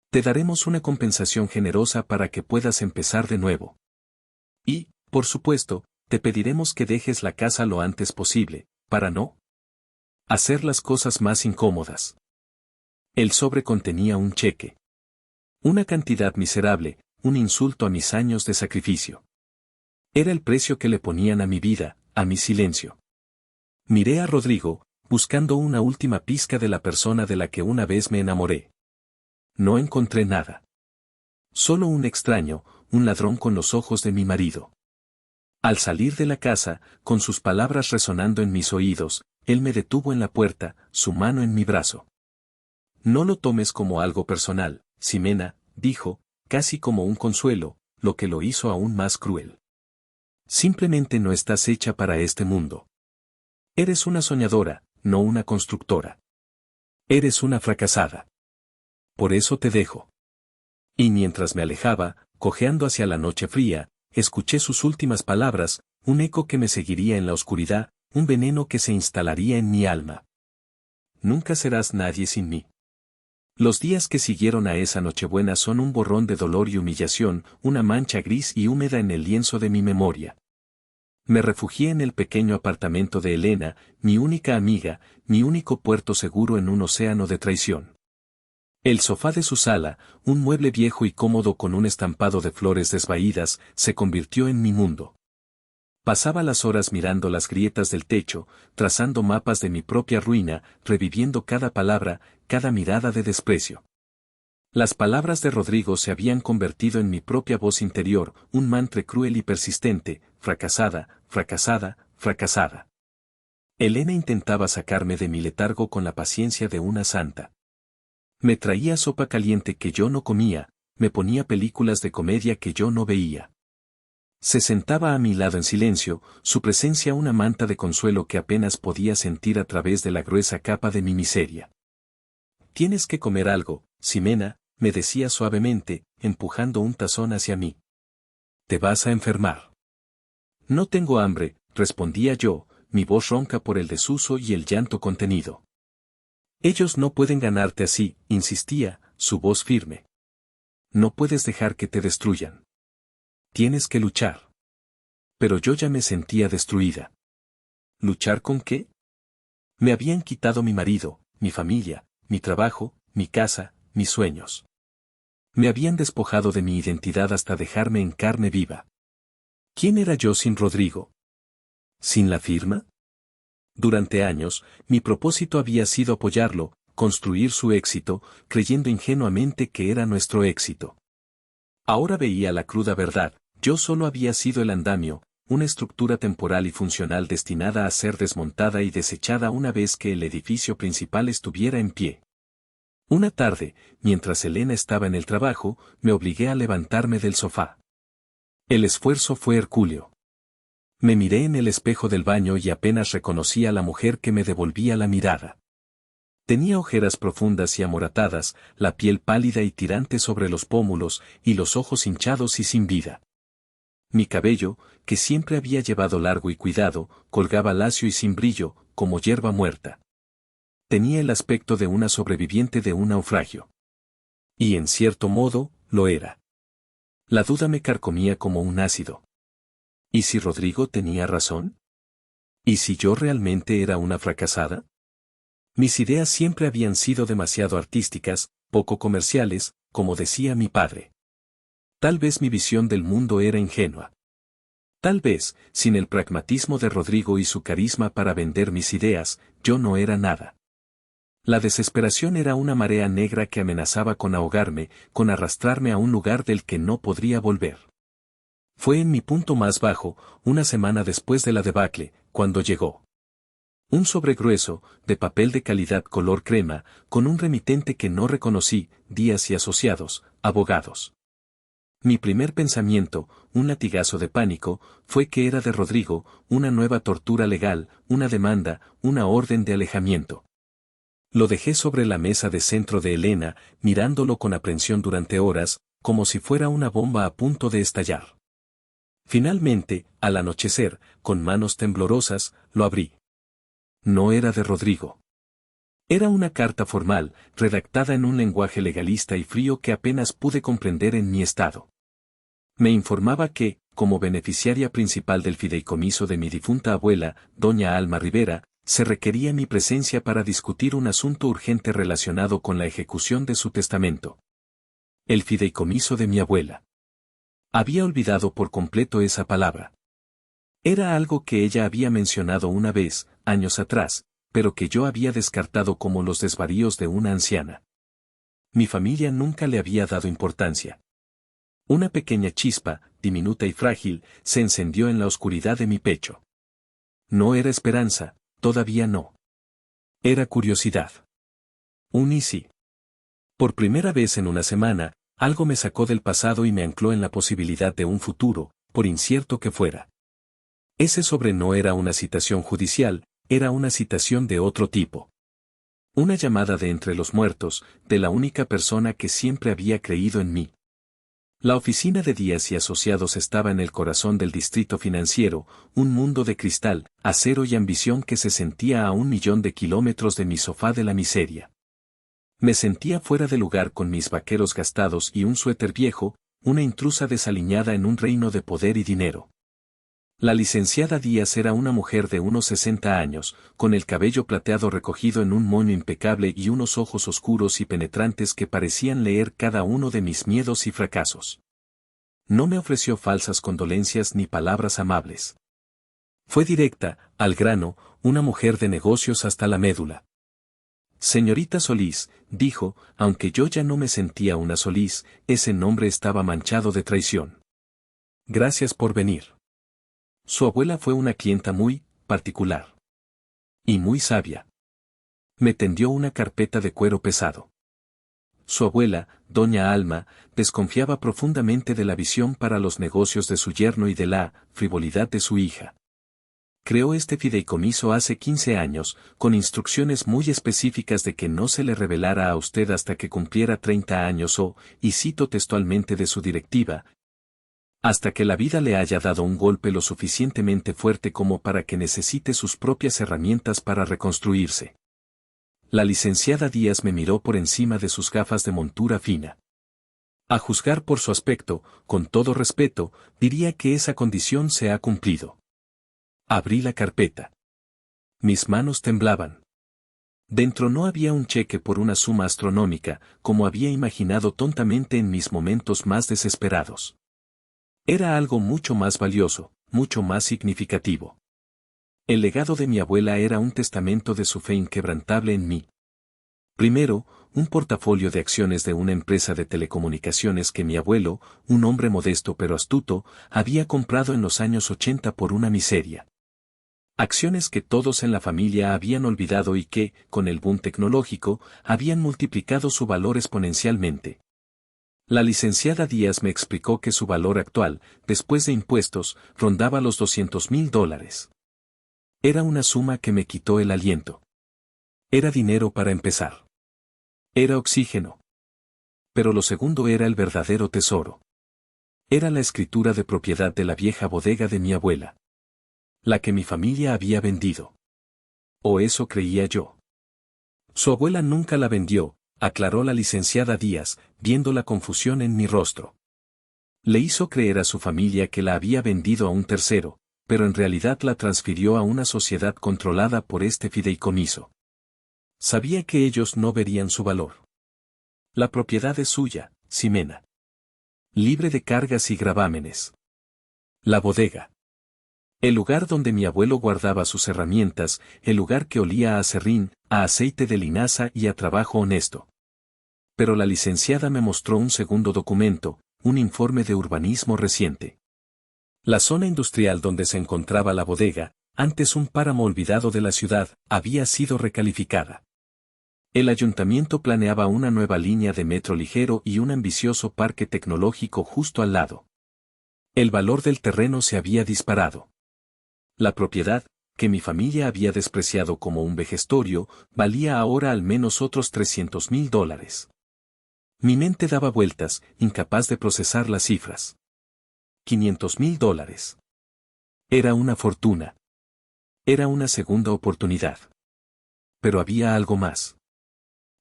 Te daremos una compensación generosa para que puedas empezar de nuevo. Y, por supuesto, te pediremos que dejes la casa lo antes posible, para no hacer las cosas más incómodas. El sobre contenía un cheque. Una cantidad miserable, un insulto a mis años de sacrificio. Era el precio que le ponían a mi vida, a mi silencio. Miré a Rodrigo, buscando una última pizca de la persona de la que una vez me enamoré. No encontré nada. Solo un extraño, un ladrón con los ojos de mi marido. Al salir de la casa, con sus palabras resonando en mis oídos, él me detuvo en la puerta, su mano en mi brazo. No lo tomes como algo personal, Ximena, dijo, casi como un consuelo, lo que lo hizo aún más cruel. Simplemente no estás hecha para este mundo. Eres una soñadora, no una constructora. Eres una fracasada. Por eso te dejo. Y mientras me alejaba, cojeando hacia la noche fría, escuché sus últimas palabras, un eco que me seguiría en la oscuridad, un veneno que se instalaría en mi alma. Nunca serás nadie sin mí. Los días que siguieron a esa Nochebuena son un borrón de dolor y humillación, una mancha gris y húmeda en el lienzo de mi memoria. Me refugié en el pequeño apartamento de Elena, mi única amiga, mi único puerto seguro en un océano de traición. El sofá de su sala, un mueble viejo y cómodo con un estampado de flores desvaídas, se convirtió en mi mundo. Pasaba las horas mirando las grietas del techo, trazando mapas de mi propia ruina, reviviendo cada palabra, cada mirada de desprecio. Las palabras de Rodrigo se habían convertido en mi propia voz interior, un mantra cruel y persistente, fracasada, fracasada, fracasada. Elena intentaba sacarme de mi letargo con la paciencia de una santa. Me traía sopa caliente que yo no comía, me ponía películas de comedia que yo no veía. Se sentaba a mi lado en silencio, su presencia una manta de consuelo que apenas podía sentir a través de la gruesa capa de mi miseria. Tienes que comer algo, Ximena, me decía suavemente, empujando un tazón hacia mí. Te vas a enfermar. No tengo hambre, respondía yo, mi voz ronca por el desuso y el llanto contenido. Ellos no pueden ganarte así, insistía, su voz firme. No puedes dejar que te destruyan. Tienes que luchar. Pero yo ya me sentía destruida. ¿Luchar con qué? Me habían quitado mi marido, mi familia, mi trabajo, mi casa, mis sueños. Me habían despojado de mi identidad hasta dejarme en carne viva. ¿Quién era yo sin Rodrigo? ¿Sin la firma? Durante años, mi propósito había sido apoyarlo, construir su éxito, creyendo ingenuamente que era nuestro éxito. Ahora veía la cruda verdad, yo solo había sido el andamio, una estructura temporal y funcional destinada a ser desmontada y desechada una vez que el edificio principal estuviera en pie. Una tarde, mientras Elena estaba en el trabajo, me obligué a levantarme del sofá. El esfuerzo fue hercúleo. Me miré en el espejo del baño y apenas reconocí a la mujer que me devolvía la mirada. Tenía ojeras profundas y amoratadas, la piel pálida y tirante sobre los pómulos, y los ojos hinchados y sin vida. Mi cabello, que siempre había llevado largo y cuidado, colgaba lacio y sin brillo, como hierba muerta. Tenía el aspecto de una sobreviviente de un naufragio. Y en cierto modo, lo era. La duda me carcomía como un ácido. ¿Y si Rodrigo tenía razón? ¿Y si yo realmente era una fracasada? Mis ideas siempre habían sido demasiado artísticas, poco comerciales, como decía mi padre. Tal vez mi visión del mundo era ingenua. Tal vez, sin el pragmatismo de Rodrigo y su carisma para vender mis ideas, yo no era nada. La desesperación era una marea negra que amenazaba con ahogarme, con arrastrarme a un lugar del que no podría volver. Fue en mi punto más bajo, una semana después de la debacle, cuando llegó. Un sobre grueso, de papel de calidad color crema, con un remitente que no reconocí, Díaz y Asociados, abogados. Mi primer pensamiento, un latigazo de pánico, fue que era de Rodrigo, una nueva tortura legal, una demanda, una orden de alejamiento. Lo dejé sobre la mesa de centro de Elena, mirándolo con aprensión durante horas, como si fuera una bomba a punto de estallar. Finalmente, al anochecer, con manos temblorosas, lo abrí. No era de Rodrigo. Era una carta formal, redactada en un lenguaje legalista y frío que apenas pude comprender en mi estado. Me informaba que, como beneficiaria principal del fideicomiso de mi difunta abuela, doña Alma Rivera, se requería mi presencia para discutir un asunto urgente relacionado con la ejecución de su testamento. El fideicomiso de mi abuela. Había olvidado por completo esa palabra. Era algo que ella había mencionado una vez, años atrás, pero que yo había descartado como los desvaríos de una anciana. Mi familia nunca le había dado importancia. Una pequeña chispa, diminuta y frágil, se encendió en la oscuridad de mi pecho. No era esperanza, todavía no. Era curiosidad. Un y sí. Por primera vez en una semana, algo me sacó del pasado y me ancló en la posibilidad de un futuro, por incierto que fuera. Ese sobre no era una citación judicial, era una citación de otro tipo. Una llamada de entre los muertos, de la única persona que siempre había creído en mí. La oficina de Díaz y Asociados estaba en el corazón del distrito financiero, un mundo de cristal, acero y ambición que se sentía a 1.000.000 de kilómetros de mi sofá de la miseria. Me sentía fuera de lugar con mis vaqueros gastados y un suéter viejo, una intrusa desaliñada en un reino de poder y dinero. La licenciada Díaz era una mujer de unos 60 años, con el cabello plateado recogido en un moño impecable y unos ojos oscuros y penetrantes que parecían leer cada uno de mis miedos y fracasos. No me ofreció falsas condolencias ni palabras amables. Fue directa, al grano, una mujer de negocios hasta la médula. Señorita Solís, dijo, aunque yo ya no me sentía una Solís, ese nombre estaba manchado de traición. Gracias por venir. Su abuela fue una clienta muy particular. Y muy sabia. Me tendió una carpeta de cuero pesado. Su abuela, doña Alma, desconfiaba profundamente de la visión para los negocios de su yerno y de la frivolidad de su hija. Creó este fideicomiso hace 15 años, con instrucciones muy específicas de que no se le revelara a usted hasta que cumpliera 30 años o, y cito textualmente de su directiva, hasta que la vida le haya dado un golpe lo suficientemente fuerte como para que necesite sus propias herramientas para reconstruirse. La licenciada Díaz me miró por encima de sus gafas de montura fina. A juzgar por su aspecto, con todo respeto, diría que esa condición se ha cumplido. Abrí la carpeta. Mis manos temblaban. Dentro no había un cheque por una suma astronómica, como había imaginado tontamente en mis momentos más desesperados. Era algo mucho más valioso, mucho más significativo. El legado de mi abuela era un testamento de su fe inquebrantable en mí. Primero, un portafolio de acciones de una empresa de telecomunicaciones que mi abuelo, un hombre modesto pero astuto, había comprado en los años 80 por una miseria. Acciones que todos en la familia habían olvidado y que, con el boom tecnológico, habían multiplicado su valor exponencialmente. La licenciada Díaz me explicó que su valor actual, después de impuestos, rondaba los $200.000. Era una suma que me quitó el aliento. Era dinero para empezar. Era oxígeno. Pero lo segundo era el verdadero tesoro. Era la escritura de propiedad de la vieja bodega de mi abuela. La que mi familia había vendido. O eso creía yo. Su abuela nunca la vendió, aclaró la licenciada Díaz, viendo la confusión en mi rostro. Le hizo creer a su familia que la había vendido a un tercero, pero en realidad la transfirió a una sociedad controlada por este fideicomiso. Sabía que ellos no verían su valor. La propiedad es suya, Ximena. Libre de cargas y gravámenes. La bodega. El lugar donde mi abuelo guardaba sus herramientas, el lugar que olía a aserrín, a aceite de linaza y a trabajo honesto. Pero la licenciada me mostró un segundo documento, un informe de urbanismo reciente. La zona industrial donde se encontraba la bodega, antes un páramo olvidado de la ciudad, había sido recalificada. El ayuntamiento planeaba una nueva línea de metro ligero y un ambicioso parque tecnológico justo al lado. El valor del terreno se había disparado. La propiedad, que mi familia había despreciado como un vejestorio, valía ahora al menos otros $300.000. Mi mente daba vueltas, incapaz de procesar las cifras. $500.000. Era una fortuna. Era una segunda oportunidad. pero había algo más.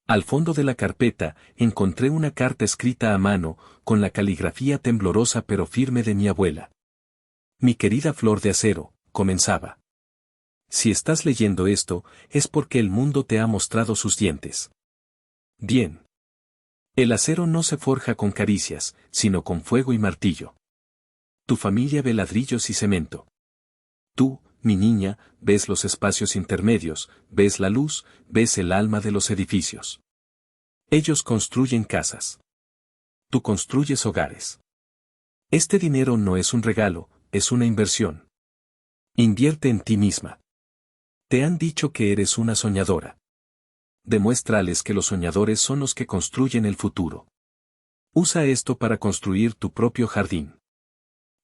Al fondo de la carpeta, encontré una carta escrita a mano, con la caligrafía temblorosa pero firme de mi abuela. Mi querida Flor de Acero, comenzaba. Si estás leyendo esto, es porque el mundo te ha mostrado sus dientes. Bien. El acero no se forja con caricias, sino con fuego y martillo. Tu familia ve ladrillos y cemento. Tú, mi niña, ves los espacios intermedios, ves la luz, ves el alma de los edificios. Ellos construyen casas. Tú construyes hogares. Este dinero no es un regalo, es una inversión. Invierte en ti misma. Te han dicho que eres una soñadora. Demuéstrales que los soñadores son los que construyen el futuro. Usa esto para construir tu propio jardín.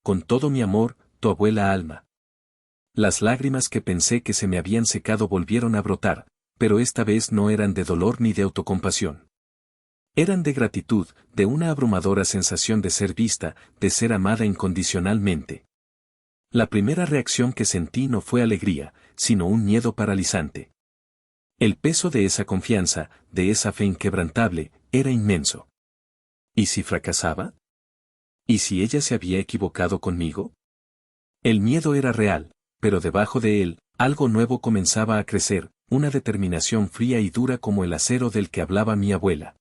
Con todo mi amor, tu abuela Alma. Las lágrimas que pensé que se me habían secado volvieron a brotar, pero esta vez no eran de dolor ni de autocompasión. Eran de gratitud, de una abrumadora sensación de ser vista, de ser amada incondicionalmente. La primera reacción que sentí no fue alegría, sino un miedo paralizante. El peso de esa confianza, de esa fe inquebrantable, era inmenso. ¿Y si fracasaba? ¿Y si ella se había equivocado conmigo? El miedo era real, pero debajo de él, algo nuevo comenzaba a crecer, una determinación fría y dura como el acero del que hablaba mi abuela.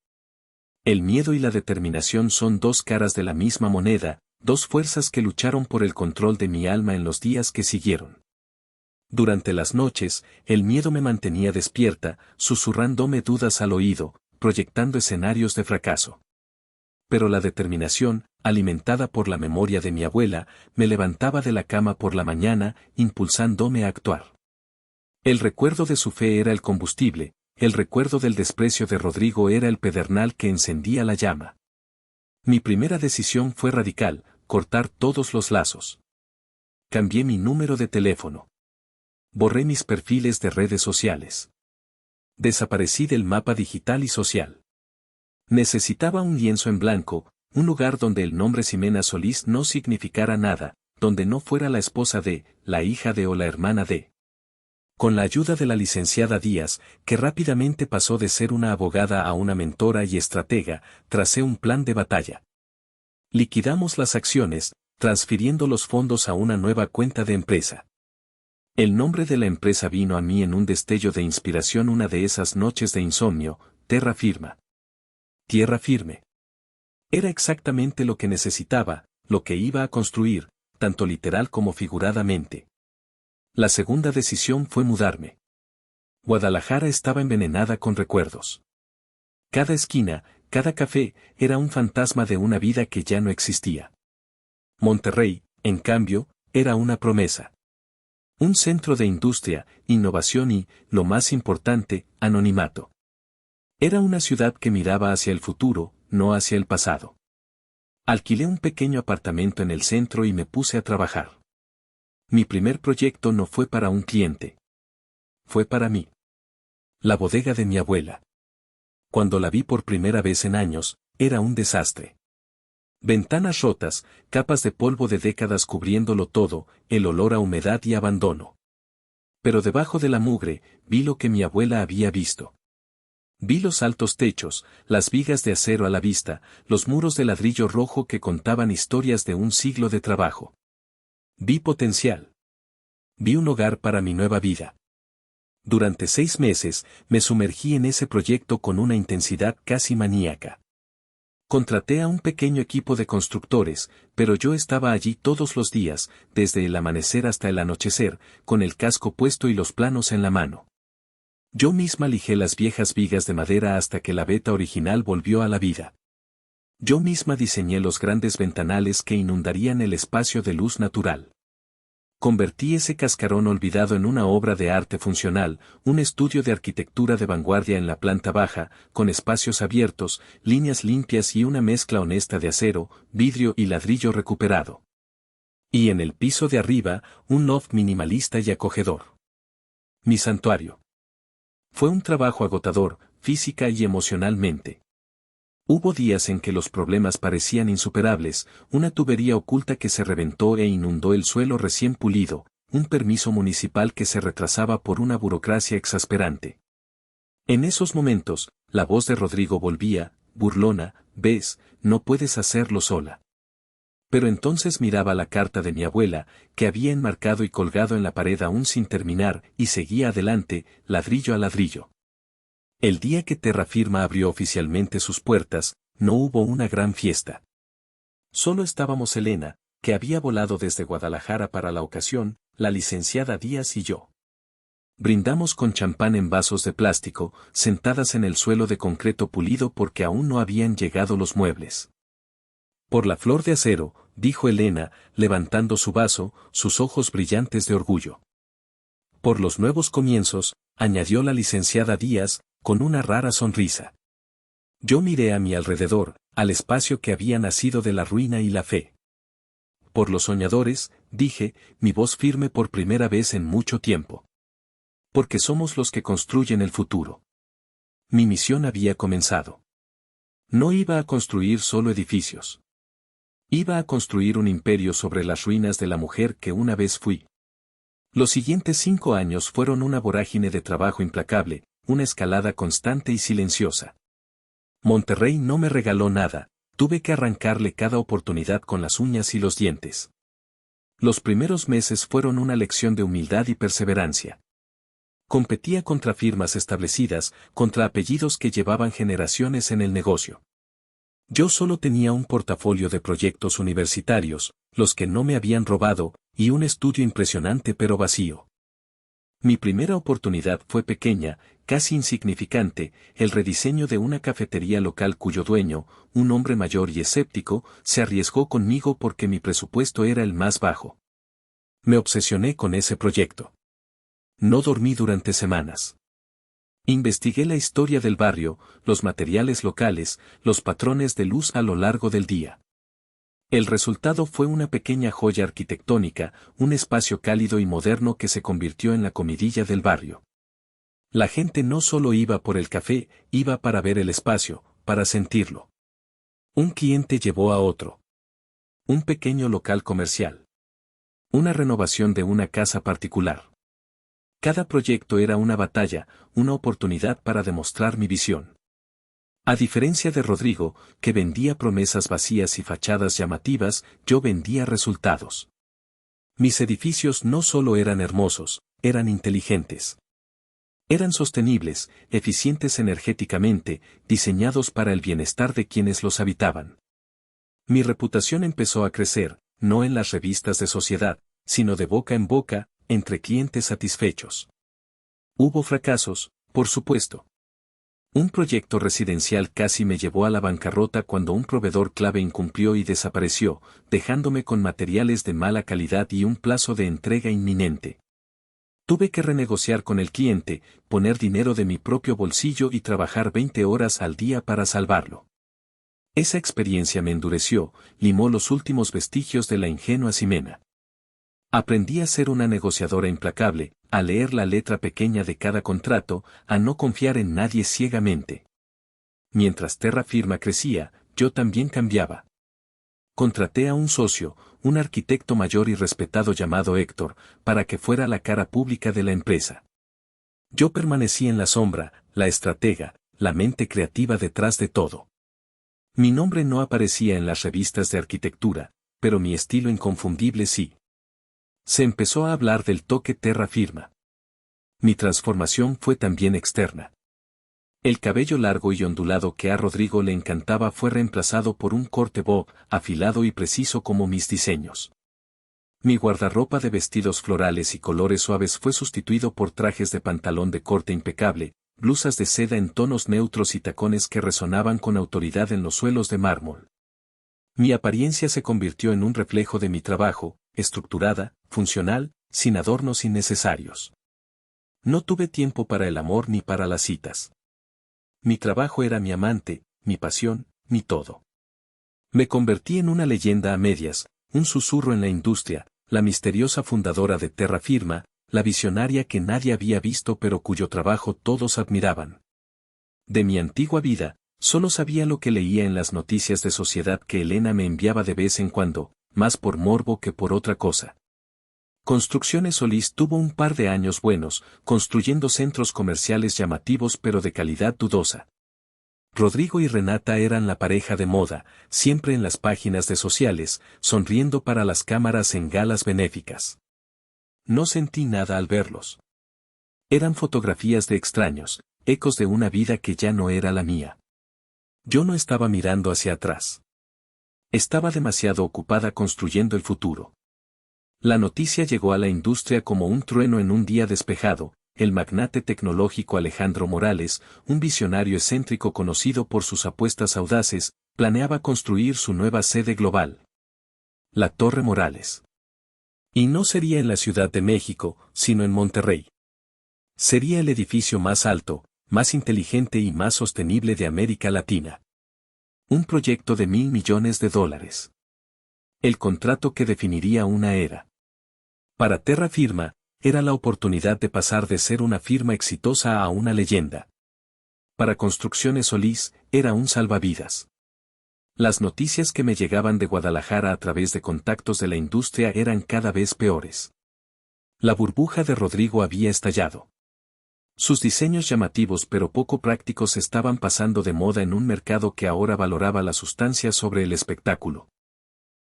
El miedo y la determinación son dos caras de la misma moneda, dos fuerzas que lucharon por el control de mi alma en los días que siguieron. Durante las noches, el miedo me mantenía despierta, susurrándome dudas al oído, proyectando escenarios de fracaso. Pero la determinación, alimentada por la memoria de mi abuela, me levantaba de la cama por la mañana, impulsándome a actuar. El recuerdo de su fe era el combustible, el recuerdo del desprecio de Rodrigo era el pedernal que encendía la llama. Mi primera decisión fue radical, cortar todos los lazos. Cambié mi número de teléfono. Borré mis perfiles de redes sociales. Desaparecí del mapa digital y social. Necesitaba un lienzo en blanco, un lugar donde el nombre Ximena Solís no significara nada, donde no fuera la esposa de, la hija de o la hermana de. Con la ayuda de la licenciada Díaz, que rápidamente pasó de ser una abogada a una mentora y estratega, tracé un plan de batalla. Liquidamos las acciones, transfiriendo los fondos a una nueva cuenta de empresa. El nombre de la empresa vino a mí en un destello de inspiración una de esas noches de insomnio, Terra Firma. Tierra firme. Era exactamente lo que necesitaba, lo que iba a construir, tanto literal como figuradamente. La segunda decisión fue mudarme. Guadalajara estaba envenenada con recuerdos. Cada esquina, cada café, era un fantasma de una vida que ya no existía. Monterrey, en cambio, era una promesa. Un centro de industria, innovación y, lo más importante, anonimato. Era una ciudad que miraba hacia el futuro, no hacia el pasado. Alquilé un pequeño apartamento en el centro y me puse a trabajar. Mi primer proyecto no fue para un cliente. Fue para mí. La bodega de mi abuela. Cuando la vi por primera vez en años, era un desastre. Ventanas rotas, capas de polvo de décadas cubriéndolo todo, el olor a humedad y abandono. Pero debajo de la mugre, vi lo que mi abuela había visto. Vi los altos techos, las vigas de acero a la vista, los muros de ladrillo rojo que contaban historias de un siglo de trabajo. Vi potencial. Vi un hogar para mi nueva vida. Durante 6 meses, me sumergí en ese proyecto con una intensidad casi maníaca. Contraté a un pequeño equipo de constructores, pero yo estaba allí todos los días, desde el amanecer hasta el anochecer, con el casco puesto y los planos en la mano. Yo misma lijé las viejas vigas de madera hasta que la veta original volvió a la vida. Yo misma diseñé los grandes ventanales que inundarían el espacio de luz natural. Convertí ese cascarón olvidado en una obra de arte funcional, un estudio de arquitectura de vanguardia en la planta baja, con espacios abiertos, líneas limpias y una mezcla honesta de acero, vidrio y ladrillo recuperado. Y en el piso de arriba, un loft minimalista y acogedor. Mi santuario. Fue un trabajo agotador, física y emocionalmente. Hubo días en que los problemas parecían insuperables, una tubería oculta que se reventó e inundó el suelo recién pulido, un permiso municipal que se retrasaba por una burocracia exasperante. En esos momentos, la voz de Rodrigo volvía, burlona, ves, no puedes hacerlo sola. Pero entonces miraba la carta de mi abuela, que había enmarcado y colgado en la pared aún sin terminar, y seguía adelante, ladrillo a ladrillo. El día que Terra Firma abrió oficialmente sus puertas, no hubo una gran fiesta. Solo estábamos Elena, que había volado desde Guadalajara para la ocasión, la licenciada Díaz y yo. Brindamos con champán en vasos de plástico, sentadas en el suelo de concreto pulido porque aún no habían llegado los muebles. Por la flor de acero, dijo Elena, levantando su vaso, sus ojos brillantes de orgullo. Por los nuevos comienzos, añadió la licenciada Díaz, con una rara sonrisa. Yo miré a mi alrededor, al espacio que había nacido de la ruina y la fe. Por los soñadores, dije, mi voz firme por primera vez en mucho tiempo. Porque somos los que construyen el futuro. Mi misión había comenzado. No iba a construir solo edificios. Iba a construir un imperio sobre las ruinas de la mujer que una vez fui. Los siguientes 5 años fueron una vorágine de trabajo implacable, una escalada constante y silenciosa. Monterrey no me regaló nada, tuve que arrancarle cada oportunidad con las uñas y los dientes. Los primeros meses fueron una lección de humildad y perseverancia. Competía contra firmas establecidas, contra apellidos que llevaban generaciones en el negocio. Yo solo tenía un portafolio de proyectos universitarios, los que no me habían robado, y un estudio impresionante pero vacío. Mi primera oportunidad fue pequeña, casi insignificante, el rediseño de una cafetería local cuyo dueño, un hombre mayor y escéptico, se arriesgó conmigo porque mi presupuesto era el más bajo. Me obsesioné con ese proyecto. No dormí durante semanas. Investigué la historia del barrio, los materiales locales, los patrones de luz a lo largo del día. El resultado fue una pequeña joya arquitectónica, un espacio cálido y moderno que se convirtió en la comidilla del barrio. La gente no solo iba por el café, iba para ver el espacio, para sentirlo. Un cliente llevó a otro. Un pequeño local comercial. Una renovación de una casa particular. Cada proyecto era una batalla, una oportunidad para demostrar mi visión. A diferencia de Rodrigo, que vendía promesas vacías y fachadas llamativas, yo vendía resultados. Mis edificios no solo eran hermosos, eran inteligentes. Eran sostenibles, eficientes energéticamente, diseñados para el bienestar de quienes los habitaban. Mi reputación empezó a crecer, no en las revistas de sociedad, sino de boca en boca, entre clientes satisfechos. Hubo fracasos, por supuesto. Un proyecto residencial casi me llevó a la bancarrota cuando un proveedor clave incumplió y desapareció, dejándome con materiales de mala calidad y un plazo de entrega inminente. Tuve que renegociar con el cliente, poner dinero de mi propio bolsillo y trabajar 20 horas al día para salvarlo. Esa experiencia me endureció, limó los últimos vestigios de la ingenua Ximena. Aprendí a ser una negociadora implacable, a leer la letra pequeña de cada contrato, a no confiar en nadie ciegamente. Mientras Terra Firma crecía, yo también cambiaba. Contraté a un socio, un arquitecto mayor y respetado llamado Héctor, para que fuera la cara pública de la empresa. Yo permanecí en la sombra, la estratega, la mente creativa detrás de todo. Mi nombre no aparecía en las revistas de arquitectura, pero mi estilo inconfundible sí. Se empezó a hablar del toque Terra Firma. Mi transformación fue también externa. El cabello largo y ondulado que a Rodrigo le encantaba fue reemplazado por un corte bob, afilado y preciso como mis diseños. Mi guardarropa de vestidos florales y colores suaves fue sustituido por trajes de pantalón de corte impecable, blusas de seda en tonos neutros y tacones que resonaban con autoridad en los suelos de mármol. Mi apariencia se convirtió en un reflejo de mi trabajo, estructurada, funcional, sin adornos innecesarios. No tuve tiempo para el amor ni para las citas. Mi trabajo era mi amante, mi pasión, mi todo. Me convertí en una leyenda a medias, un susurro en la industria, la misteriosa fundadora de Terra Firma, la visionaria que nadie había visto pero cuyo trabajo todos admiraban. De mi antigua vida, solo sabía lo que leía en las noticias de sociedad que Elena me enviaba de vez en cuando, más por morbo que por otra cosa. Construcciones Solís tuvo un par de años buenos, construyendo centros comerciales llamativos pero de calidad dudosa. Rodrigo y Renata eran la pareja de moda, siempre en las páginas de sociales, sonriendo para las cámaras en galas benéficas. No sentí nada al verlos. Eran fotografías de extraños, ecos de una vida que ya no era la mía. Yo no estaba mirando hacia atrás. Estaba demasiado ocupada construyendo el futuro. La noticia llegó a la industria como un trueno en un día despejado. El magnate tecnológico Alejandro Morales, un visionario excéntrico conocido por sus apuestas audaces, planeaba construir su nueva sede global. La Torre Morales. Y no sería en la Ciudad de México, sino en Monterrey. Sería el edificio más alto, más inteligente y más sostenible de América Latina. Un proyecto de $1.000 millones. El contrato que definiría una era. Para Terra Firma, era la oportunidad de pasar de ser una firma exitosa a una leyenda. Para Construcciones Solís, era un salvavidas. Las noticias que me llegaban de Guadalajara a través de contactos de la industria eran cada vez peores. La burbuja de Rodrigo había estallado. Sus diseños llamativos pero poco prácticos estaban pasando de moda en un mercado que ahora valoraba la sustancia sobre el espectáculo.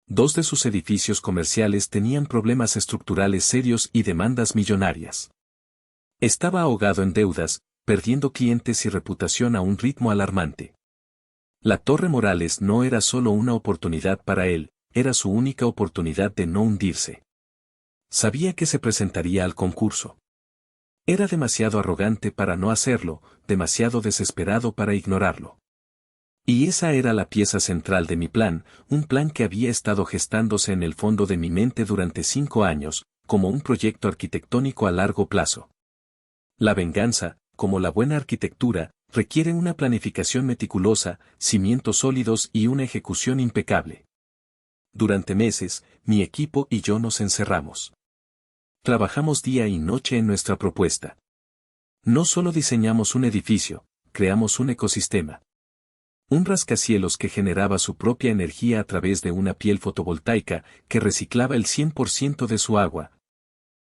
2 de sus edificios comerciales tenían problemas estructurales serios y demandas millonarias. Estaba ahogado en deudas, perdiendo clientes y reputación a un ritmo alarmante. La Torre Morales no era solo una oportunidad para él, era su única oportunidad de no hundirse. Sabía que se presentaría al concurso. Era demasiado arrogante para no hacerlo, demasiado desesperado para ignorarlo. Y esa era la pieza central de mi plan, un plan que había estado gestándose en el fondo de mi mente durante 5 años, como un proyecto arquitectónico a largo plazo. La venganza, como la buena arquitectura, requiere una planificación meticulosa, cimientos sólidos y una ejecución impecable. Durante meses, mi equipo y yo nos encerramos. Trabajamos día y noche en nuestra propuesta. No solo diseñamos un edificio, creamos un ecosistema. Un rascacielos que generaba su propia energía a través de una piel fotovoltaica que reciclaba el 100% de su agua.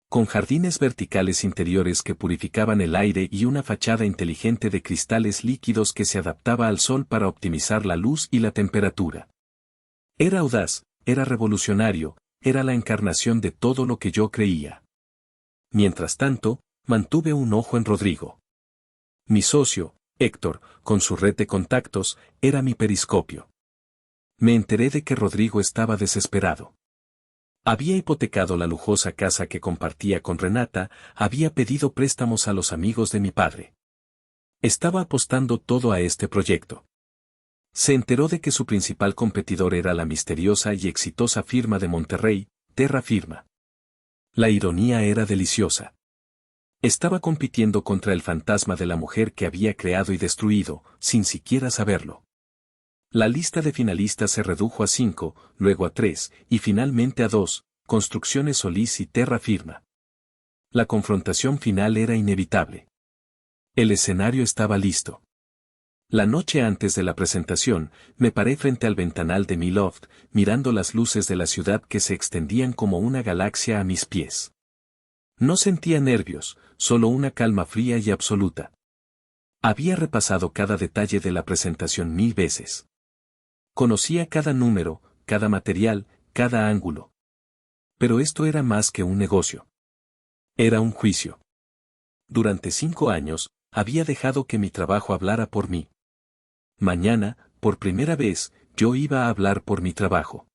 Con jardines verticales interiores que purificaban el aire y una fachada inteligente de cristales líquidos que se adaptaba al sol para optimizar la luz y la temperatura. Era audaz, era revolucionario, era la encarnación de todo lo que yo creía. Mientras tanto, mantuve un ojo en Rodrigo. Mi socio, Héctor, con su red de contactos, era mi periscopio. Me enteré de que Rodrigo estaba desesperado. Había hipotecado la lujosa casa que compartía con Renata, había pedido préstamos a los amigos de mi padre. Estaba apostando todo a este proyecto. Se enteró de que su principal competidor era la misteriosa y exitosa firma de Monterrey, Terra Firma. La ironía era deliciosa. Estaba compitiendo contra el fantasma de la mujer que había creado y destruido, sin siquiera saberlo. La lista de finalistas se redujo a 5, luego a 3, y finalmente a 2, Construcciones Solís y Terra Firma. La confrontación final era inevitable. El escenario estaba listo. La noche antes de la presentación, me paré frente al ventanal de mi loft, mirando las luces de la ciudad que se extendían como una galaxia a mis pies. No sentía nervios, solo una calma fría y absoluta. Había repasado cada detalle de la presentación 1000 veces. Conocía cada número, cada material, cada ángulo. Pero esto era más que un negocio. Era un juicio. Durante 5 años, había dejado que mi trabajo hablara por mí. Mañana, por primera vez, yo iba a hablar por mi trabajo.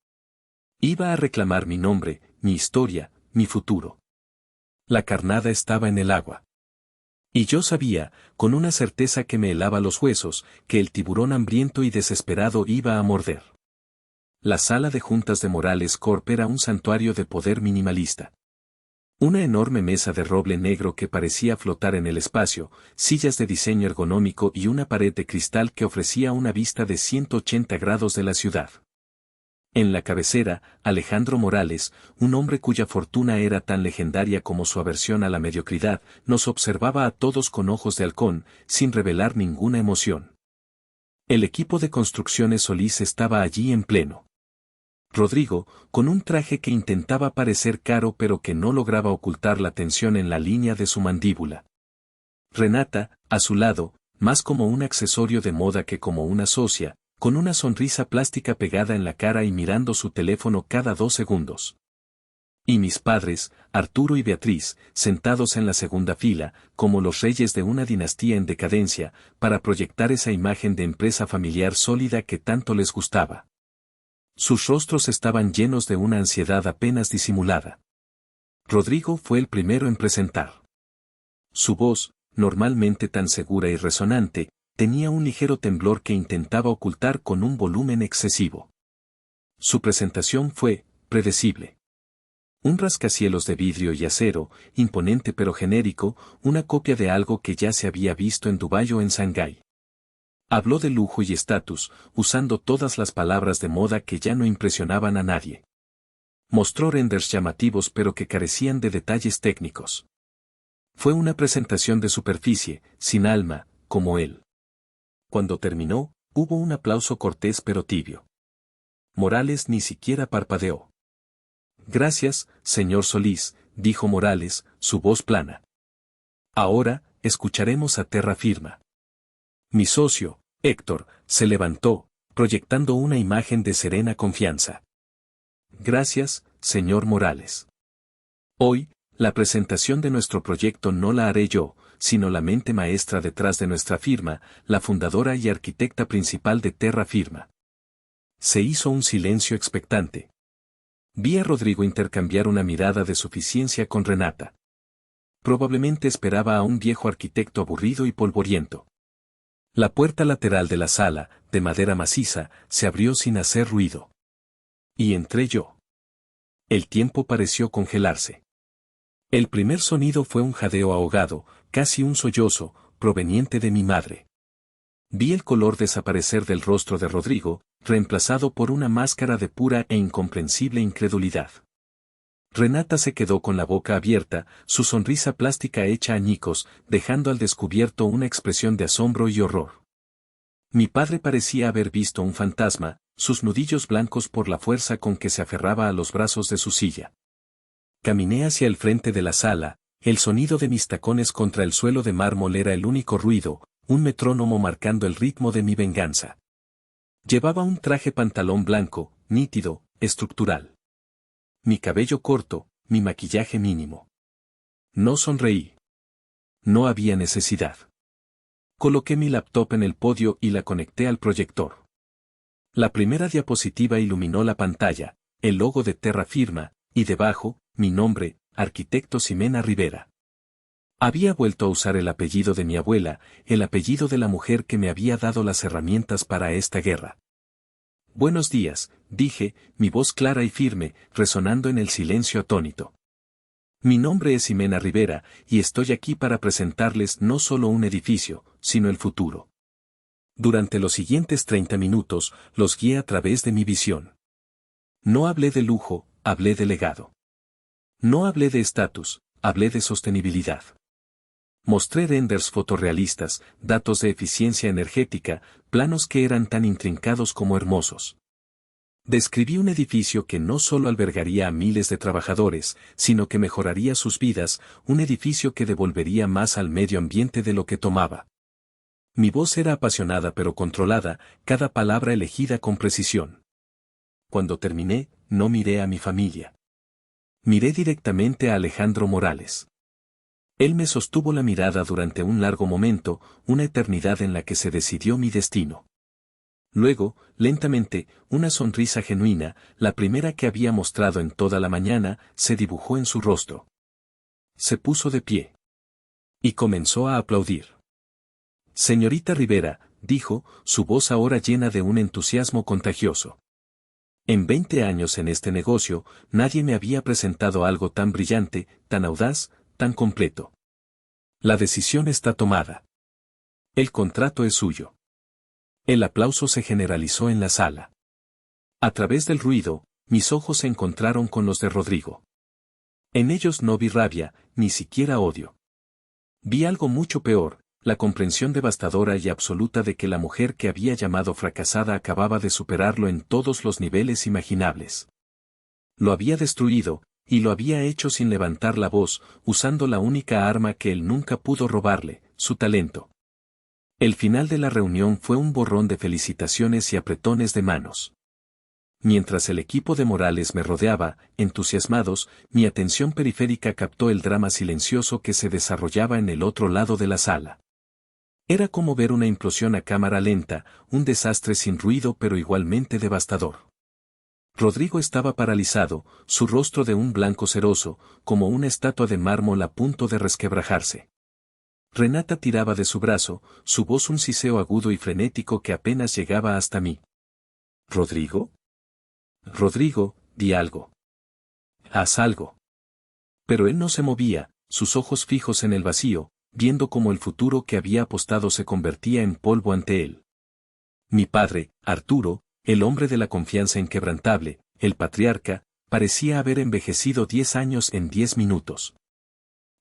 Iba a reclamar mi nombre, mi historia, mi futuro. La carnada estaba en el agua. Y yo sabía, con una certeza que me helaba los huesos, que el tiburón hambriento y desesperado iba a morder. La sala de juntas de Morales Corp era un santuario de poder minimalista. Una enorme mesa de roble negro que parecía flotar en el espacio, sillas de diseño ergonómico y una pared de cristal que ofrecía una vista de 180 grados de la ciudad. En la cabecera, Alejandro Morales, un hombre cuya fortuna era tan legendaria como su aversión a la mediocridad, nos observaba a todos con ojos de halcón, sin revelar ninguna emoción. El equipo de Construcciones Solís estaba allí en pleno. Rodrigo, con un traje que intentaba parecer caro pero que no lograba ocultar la tensión en la línea de su mandíbula. Renata, a su lado, más como un accesorio de moda que como una socia, con una sonrisa plástica pegada en la cara y mirando su teléfono cada 2 segundos. Y mis padres, Arturo y Beatriz, sentados en la segunda fila, como los reyes de una dinastía en decadencia, para proyectar esa imagen de empresa familiar sólida que tanto les gustaba. Sus rostros estaban llenos de una ansiedad apenas disimulada. Rodrigo fue el primero en presentar. Su voz, normalmente tan segura y resonante, tenía un ligero temblor que intentaba ocultar con un volumen excesivo. Su presentación fue predecible. Un rascacielos de vidrio y acero, imponente pero genérico, una copia de algo que ya se había visto en Dubái o en Shanghái. Habló de lujo y estatus, usando todas las palabras de moda que ya no impresionaban a nadie. Mostró renders llamativos pero que carecían de detalles técnicos. Fue una presentación de superficie, sin alma, como él. Cuando terminó, hubo un aplauso cortés pero tibio. Morales ni siquiera parpadeó. Gracias, señor Solís, dijo Morales, su voz plana. Ahora, escucharemos a terra firma. Mi socio, Héctor, se levantó, proyectando una imagen de serena confianza. Gracias, señor Morales. Hoy, la presentación de nuestro proyecto no la haré yo, sino la mente maestra detrás de nuestra firma, la fundadora y arquitecta principal de Terra Firma. Se hizo un silencio expectante. Vi a Rodrigo intercambiar una mirada de suficiencia con Renata. Probablemente esperaba a un viejo arquitecto aburrido y polvoriento. La puerta lateral de la sala, de madera maciza, se abrió sin hacer ruido. Y entré yo. El tiempo pareció congelarse. El primer sonido fue un jadeo ahogado, casi un sollozo, proveniente de mi madre. Vi el color desaparecer del rostro de Rodrigo, reemplazado por una máscara de pura e incomprensible incredulidad. Renata se quedó con la boca abierta, su sonrisa plástica hecha añicos, dejando al descubierto una expresión de asombro y horror. Mi padre parecía haber visto un fantasma, sus nudillos blancos por la fuerza con que se aferraba a los brazos de su silla. Caminé hacia el frente de la sala, el sonido de mis tacones contra el suelo de mármol era el único ruido, un metrónomo marcando el ritmo de mi venganza. Llevaba un traje pantalón blanco, nítido, estructural. Mi cabello corto, mi maquillaje mínimo. No sonreí. No había necesidad. Coloqué mi laptop en el podio y la conecté al proyector. La primera diapositiva iluminó la pantalla, el logo de Terra Firma, y debajo, mi nombre, Arquitecto Ximena Rivera. Había vuelto a usar el apellido de mi abuela, el apellido de la mujer que me había dado las herramientas para esta guerra. Buenos días, dije, mi voz clara y firme, resonando en el silencio atónito. Mi nombre es Ximena Rivera, y estoy aquí para presentarles no solo un edificio, sino el futuro. Durante los siguientes 30 minutos, los guié a través de mi visión. No hablé de lujo, hablé de legado. No hablé de estatus, hablé de sostenibilidad. Mostré renders fotorrealistas, datos de eficiencia energética, planos que eran tan intrincados como hermosos. Describí un edificio que no solo albergaría a miles de trabajadores, sino que mejoraría sus vidas, un edificio que devolvería más al medio ambiente de lo que tomaba. Mi voz era apasionada pero controlada, cada palabra elegida con precisión. Cuando terminé, no miré a mi familia. Miré directamente a Alejandro Morales. Él me sostuvo la mirada durante un largo momento, una eternidad en la que se decidió mi destino. Luego, lentamente, una sonrisa genuina, la primera que había mostrado en toda la mañana, se dibujó en su rostro. Se puso de pie. Y comenzó a aplaudir. Señorita Rivera, dijo, su voz ahora llena de un entusiasmo contagioso. En 20 años en este negocio, nadie me había presentado algo tan brillante, tan audaz, tan completo. La decisión está tomada. El contrato es suyo. El aplauso se generalizó en la sala. A través del ruido, mis ojos se encontraron con los de Rodrigo. En ellos no vi rabia, ni siquiera odio. Vi algo mucho peor, La comprensión devastadora y absoluta de que la mujer que había llamado fracasada acababa de superarlo en todos los niveles imaginables. Lo había destruido, y lo había hecho sin levantar la voz, usando la única arma que él nunca pudo robarle, su talento. El final de la reunión fue un borrón de felicitaciones y apretones de manos. Mientras el equipo de Morales me rodeaba, entusiasmados, mi atención periférica captó el drama silencioso que se desarrollaba en el otro lado de la sala. Era como ver una implosión a cámara lenta, un desastre sin ruido pero igualmente devastador. Rodrigo estaba paralizado, su rostro de un blanco ceroso, como una estatua de mármol a punto de resquebrajarse. Renata tiraba de su brazo, su voz un siseo agudo y frenético que apenas llegaba hasta mí. ¿Rodrigo? Rodrigo, di algo. Haz algo. Pero él no se movía, sus ojos fijos en el vacío, viendo cómo el futuro que había apostado se convertía en polvo ante él. Mi padre, Arturo, el hombre de la confianza inquebrantable, el patriarca, parecía haber envejecido 10 años en 10 minutos.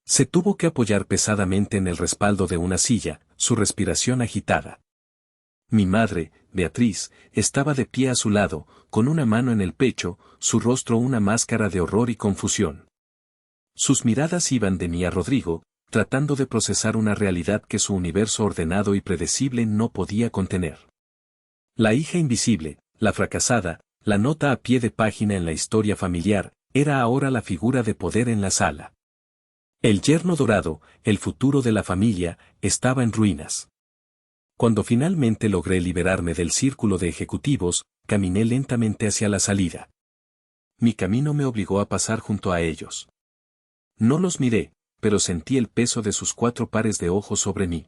Se tuvo que apoyar pesadamente en el respaldo de una silla, su respiración agitada. Mi madre, Beatriz, estaba de pie a su lado, con una mano en el pecho, su rostro una máscara de horror y confusión. Sus miradas iban de mí a Rodrigo, tratando de procesar una realidad que su universo ordenado y predecible no podía contener. La hija invisible, la fracasada, la nota a pie de página en la historia familiar, era ahora la figura de poder en la sala. El yerno dorado, el futuro de la familia, estaba en ruinas. Cuando finalmente logré liberarme del círculo de ejecutivos, caminé lentamente hacia la salida. Mi camino me obligó a pasar junto a ellos. No los miré, pero sentí el peso de sus 4 pares de ojos sobre mí.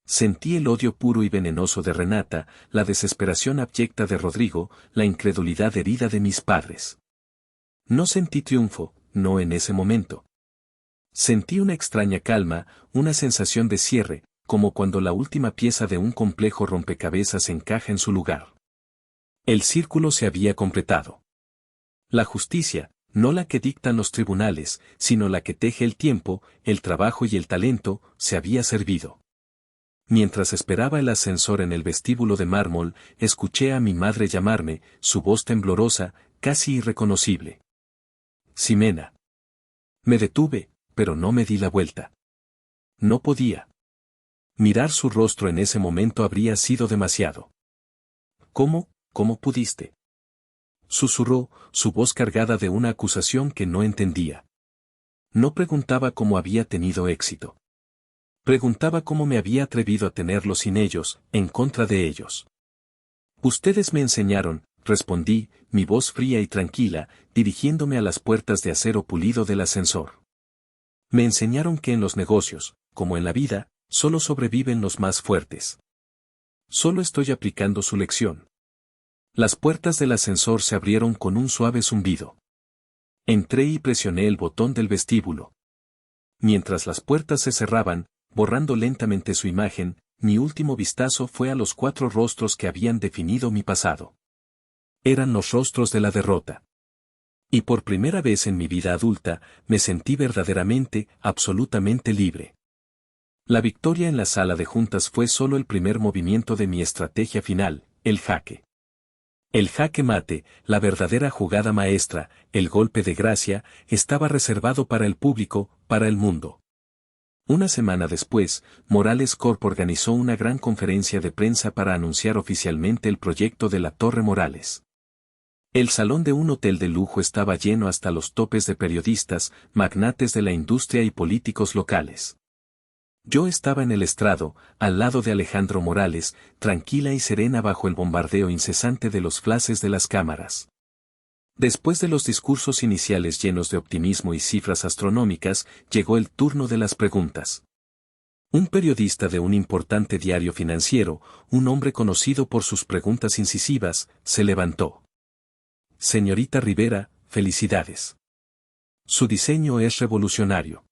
Sentí el odio puro y venenoso de Renata, la desesperación abyecta de Rodrigo, la incredulidad herida de mis padres. No sentí triunfo, no en ese momento. Sentí una extraña calma, una sensación de cierre, como cuando la última pieza de un complejo rompecabezas encaja en su lugar. El círculo se había completado. La justicia, no la que dictan los tribunales, sino la que teje el tiempo, el trabajo y el talento, se había servido. Mientras esperaba el ascensor en el vestíbulo de mármol, escuché a mi madre llamarme, su voz temblorosa, casi irreconocible. Ximena. Me detuve, pero no me di la vuelta. No podía. Mirar su rostro en ese momento habría sido demasiado. ¿Cómo pudiste? Susurró, su voz cargada de una acusación que no entendía. No preguntaba cómo había tenido éxito. Preguntaba cómo me había atrevido a tenerlo sin ellos, en contra de ellos. Ustedes me enseñaron, respondí, mi voz fría y tranquila, dirigiéndome a las puertas de acero pulido del ascensor. Me enseñaron que en los negocios, como en la vida, solo sobreviven los más fuertes. Solo estoy aplicando su lección. Las puertas del ascensor se abrieron con un suave zumbido. Entré y presioné el botón del vestíbulo. Mientras las puertas se cerraban, borrando lentamente su imagen, mi último vistazo fue a los 4 rostros que habían definido mi pasado. Eran los rostros de la derrota. Y por primera vez en mi vida adulta, me sentí verdaderamente, absolutamente libre. La victoria en la sala de juntas fue solo el primer movimiento de mi estrategia final, el jaque. El jaque mate, la verdadera jugada maestra, el golpe de gracia, estaba reservado para el público, para el mundo. Una semana después, Morales Corp organizó una gran conferencia de prensa para anunciar oficialmente el proyecto de la Torre Morales. El salón de un hotel de lujo estaba lleno hasta los topes de periodistas, magnates de la industria y políticos locales. Yo estaba en el estrado, al lado de Alejandro Morales, tranquila y serena bajo el bombardeo incesante de los flashes de las cámaras. Después de los discursos iniciales llenos de optimismo y cifras astronómicas, llegó el turno de las preguntas. Un periodista de un importante diario financiero, un hombre conocido por sus preguntas incisivas, se levantó. Señorita Rivera, felicidades. Su diseño es revolucionario.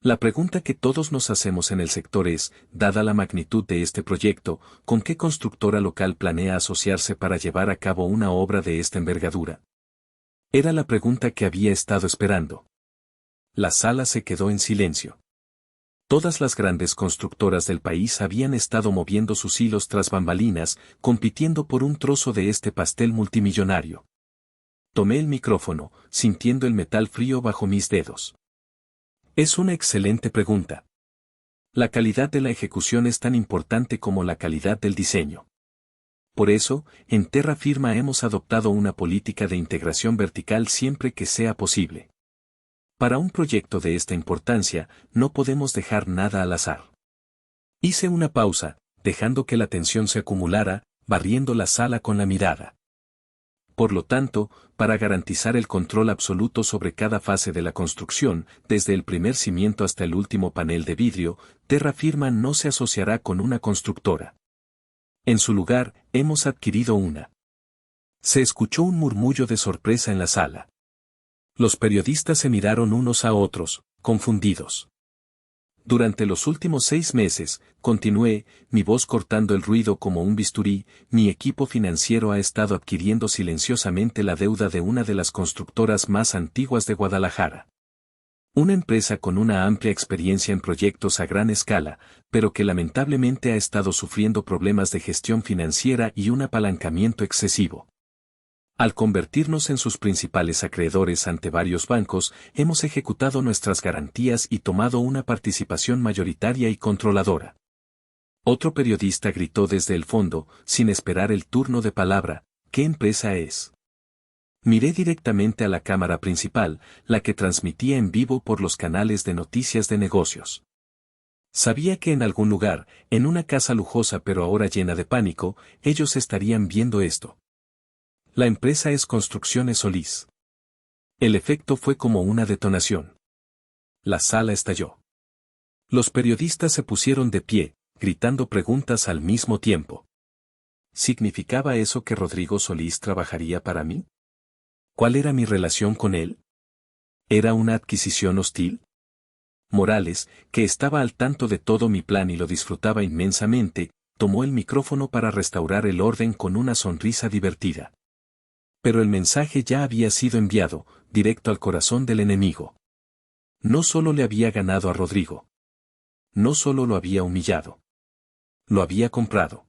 La pregunta que todos nos hacemos en el sector es, dada la magnitud de este proyecto, ¿con qué constructora local planea asociarse para llevar a cabo una obra de esta envergadura? Era la pregunta que había estado esperando. La sala se quedó en silencio. Todas las grandes constructoras del país habían estado moviendo sus hilos tras bambalinas, compitiendo por un trozo de este pastel multimillonario. Tomé el micrófono, sintiendo el metal frío bajo mis dedos. Es una excelente pregunta. La calidad de la ejecución es tan importante como la calidad del diseño. Por eso, en Terra Firma hemos adoptado una política de integración vertical siempre que sea posible. Para un proyecto de esta importancia, no podemos dejar nada al azar. Hice una pausa, dejando que la tensión se acumulara, barriendo la sala con la mirada. Por lo tanto, para garantizar el control absoluto sobre cada fase de la construcción, desde el primer cimiento hasta el último panel de vidrio, Terra Firma no se asociará con una constructora. En su lugar, hemos adquirido una. Se escuchó un murmullo de sorpresa en la sala. Los periodistas se miraron unos a otros, confundidos. Durante los últimos 6 meses, continué, mi voz cortando el ruido como un bisturí, mi equipo financiero ha estado adquiriendo silenciosamente la deuda de una de las constructoras más antiguas de Guadalajara. Una empresa con una amplia experiencia en proyectos a gran escala, pero que lamentablemente ha estado sufriendo problemas de gestión financiera y un apalancamiento excesivo. Al convertirnos en sus principales acreedores ante varios bancos, hemos ejecutado nuestras garantías y tomado una participación mayoritaria y controladora. Otro periodista gritó desde el fondo, sin esperar el turno de palabra, ¿qué empresa es? Miré directamente a la cámara principal, la que transmitía en vivo por los canales de noticias de negocios. Sabía que en algún lugar, en una casa lujosa pero ahora llena de pánico, ellos estarían viendo esto. La empresa es Construcciones Solís. El efecto fue como una detonación. La sala estalló. Los periodistas se pusieron de pie, gritando preguntas al mismo tiempo. ¿Significaba eso que Rodrigo Solís trabajaría para mí? ¿Cuál era mi relación con él? ¿Era una adquisición hostil? Morales, que estaba al tanto de todo mi plan y lo disfrutaba inmensamente, tomó el micrófono para restaurar el orden con una sonrisa divertida. Pero el mensaje ya había sido enviado, directo al corazón del enemigo. No solo le había ganado a Rodrigo. No solo lo había humillado. Lo había comprado.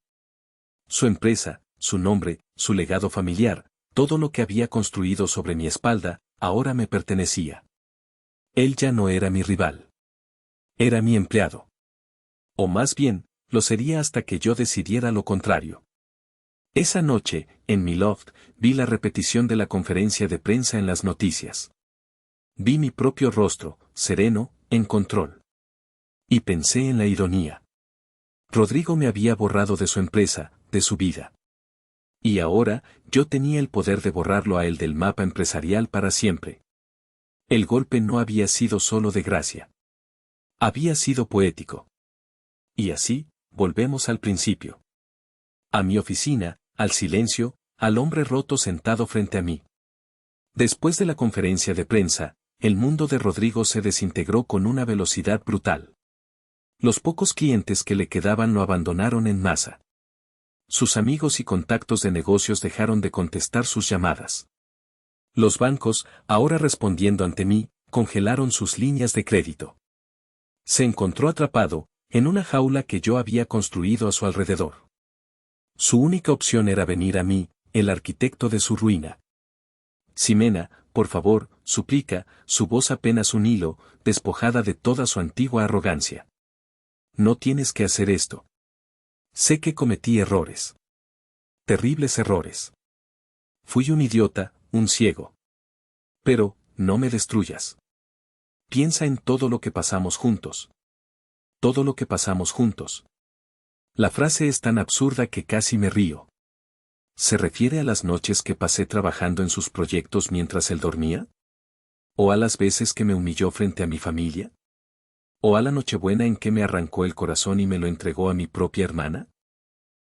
Su empresa, su nombre, su legado familiar, todo lo que había construido sobre mi espalda, ahora me pertenecía. Él ya no era mi rival. Era mi empleado. O más bien, lo sería hasta que yo decidiera lo contrario. Esa noche, en mi loft, vi la repetición de la conferencia de prensa en las noticias. Vi mi propio rostro, sereno, en control. Y pensé en la ironía. Rodrigo me había borrado de su empresa, de su vida. Y ahora, yo tenía el poder de borrarlo a él del mapa empresarial para siempre. El golpe no había sido solo de gracia. Había sido poético. Y así, volvemos al principio. A mi oficina, al silencio, al hombre roto sentado frente a mí. Después de la conferencia de prensa, el mundo de Rodrigo se desintegró con una velocidad brutal. Los pocos clientes que le quedaban lo abandonaron en masa. Sus amigos y contactos de negocios dejaron de contestar sus llamadas. Los bancos, ahora respondiendo ante mí, congelaron sus líneas de crédito. Se encontró atrapado, en una jaula que yo había construido a su alrededor. Su única opción era venir a mí, el arquitecto de su ruina. Ximena, por favor, suplica, su voz apenas un hilo, despojada de toda su antigua arrogancia. No tienes que hacer esto. Sé que cometí errores. Terribles errores. Fui un idiota, un ciego. Pero, no me destruyas. Piensa en todo lo que pasamos juntos. Todo lo que pasamos juntos. La frase es tan absurda que casi me río. ¿Se refiere a las noches que pasé trabajando en sus proyectos mientras él dormía? ¿O a las veces que me humilló frente a mi familia? ¿O a la Nochebuena en que me arrancó el corazón y me lo entregó a mi propia hermana?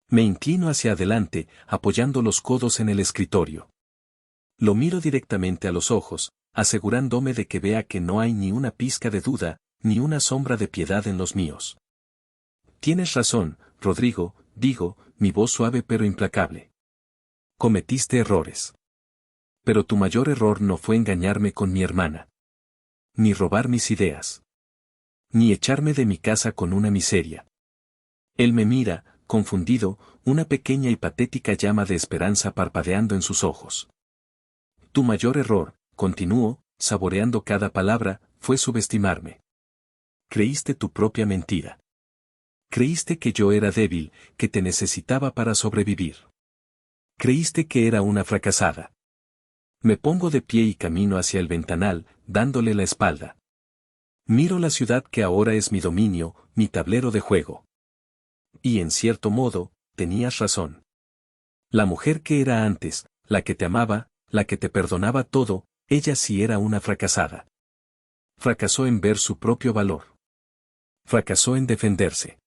Me inclino hacia adelante, apoyando los codos en el escritorio. Lo miro directamente a los ojos, asegurándome de que vea que no hay ni una pizca de duda, ni una sombra de piedad en los míos. Tienes razón, Rodrigo, digo, mi voz suave pero implacable. Cometiste errores. Pero tu mayor error no fue engañarme con mi hermana. Ni robar mis ideas. Ni echarme de mi casa con una miseria. Él me mira, confundido, una pequeña y patética llama de esperanza parpadeando en sus ojos. Tu mayor error, continuó, saboreando cada palabra, fue subestimarme. Creíste tu propia mentira. Creíste que yo era débil, que te necesitaba para sobrevivir. Creíste que era una fracasada. Me pongo de pie y camino hacia el ventanal, dándole la espalda. Miro la ciudad que ahora es mi dominio, mi tablero de juego. Y en cierto modo, tenías razón. La mujer que era antes, la que te amaba, la que te perdonaba todo, ella sí era una fracasada. Fracasó en ver su propio valor. Fracasó en defenderse.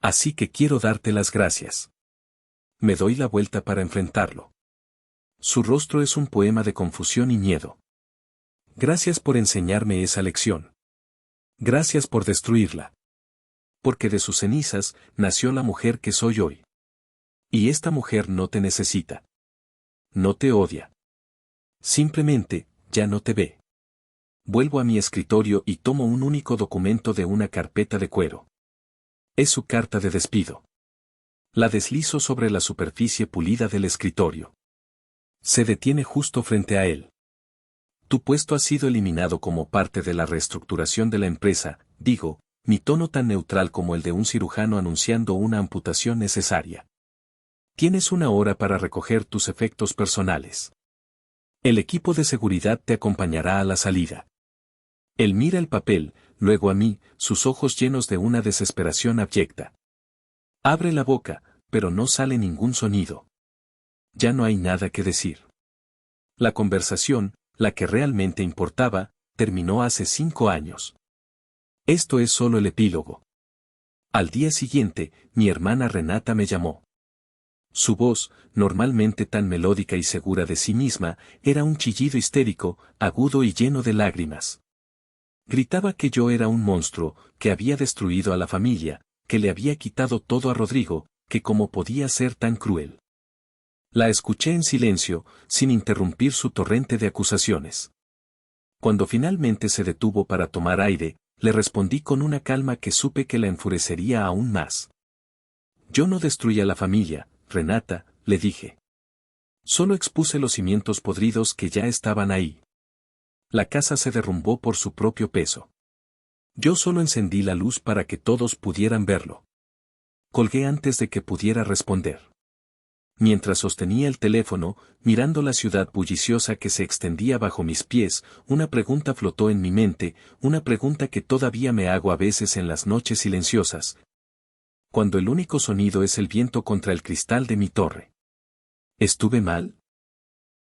Así que quiero darte las gracias. Me doy la vuelta para enfrentarlo. Su rostro es un poema de confusión y miedo. Gracias por enseñarme esa lección. Gracias por destruirla. Porque de sus cenizas nació la mujer que soy hoy. Y esta mujer no te necesita. No te odia. Simplemente, ya no te ve. Vuelvo a mi escritorio y tomo un único documento de una carpeta de cuero. Es su carta de despido. La deslizo sobre la superficie pulida del escritorio. Se detiene justo frente a él. Tu puesto ha sido eliminado como parte de la reestructuración de la empresa, digo, mi tono tan neutral como el de un cirujano anunciando una amputación necesaria. Tienes 1 hora para recoger tus efectos personales. El equipo de seguridad te acompañará a la salida. Él mira el papel, luego a mí, sus ojos llenos de una desesperación abyecta. Abre la boca, pero no sale ningún sonido. Ya no hay nada que decir. La conversación, la que realmente importaba, terminó hace 5 años. Esto es solo el epílogo. Al día siguiente, mi hermana Renata me llamó. Su voz, normalmente tan melódica y segura de sí misma, era un chillido histérico, agudo y lleno de lágrimas. Gritaba que yo era un monstruo, que había destruido a la familia, que le había quitado todo a Rodrigo, que cómo podía ser tan cruel. La escuché en silencio, sin interrumpir su torrente de acusaciones. Cuando finalmente se detuvo para tomar aire, le respondí con una calma que supe que la enfurecería aún más. Yo no destruí a la familia, Renata, le dije. Solo expuse los cimientos podridos que ya estaban ahí. La casa se derrumbó por su propio peso. Yo solo encendí la luz para que todos pudieran verlo. Colgué antes de que pudiera responder. Mientras sostenía el teléfono, mirando la ciudad bulliciosa que se extendía bajo mis pies, una pregunta flotó en mi mente, una pregunta que todavía me hago a veces en las noches silenciosas. Cuando el único sonido es el viento contra el cristal de mi torre. ¿Estuve mal?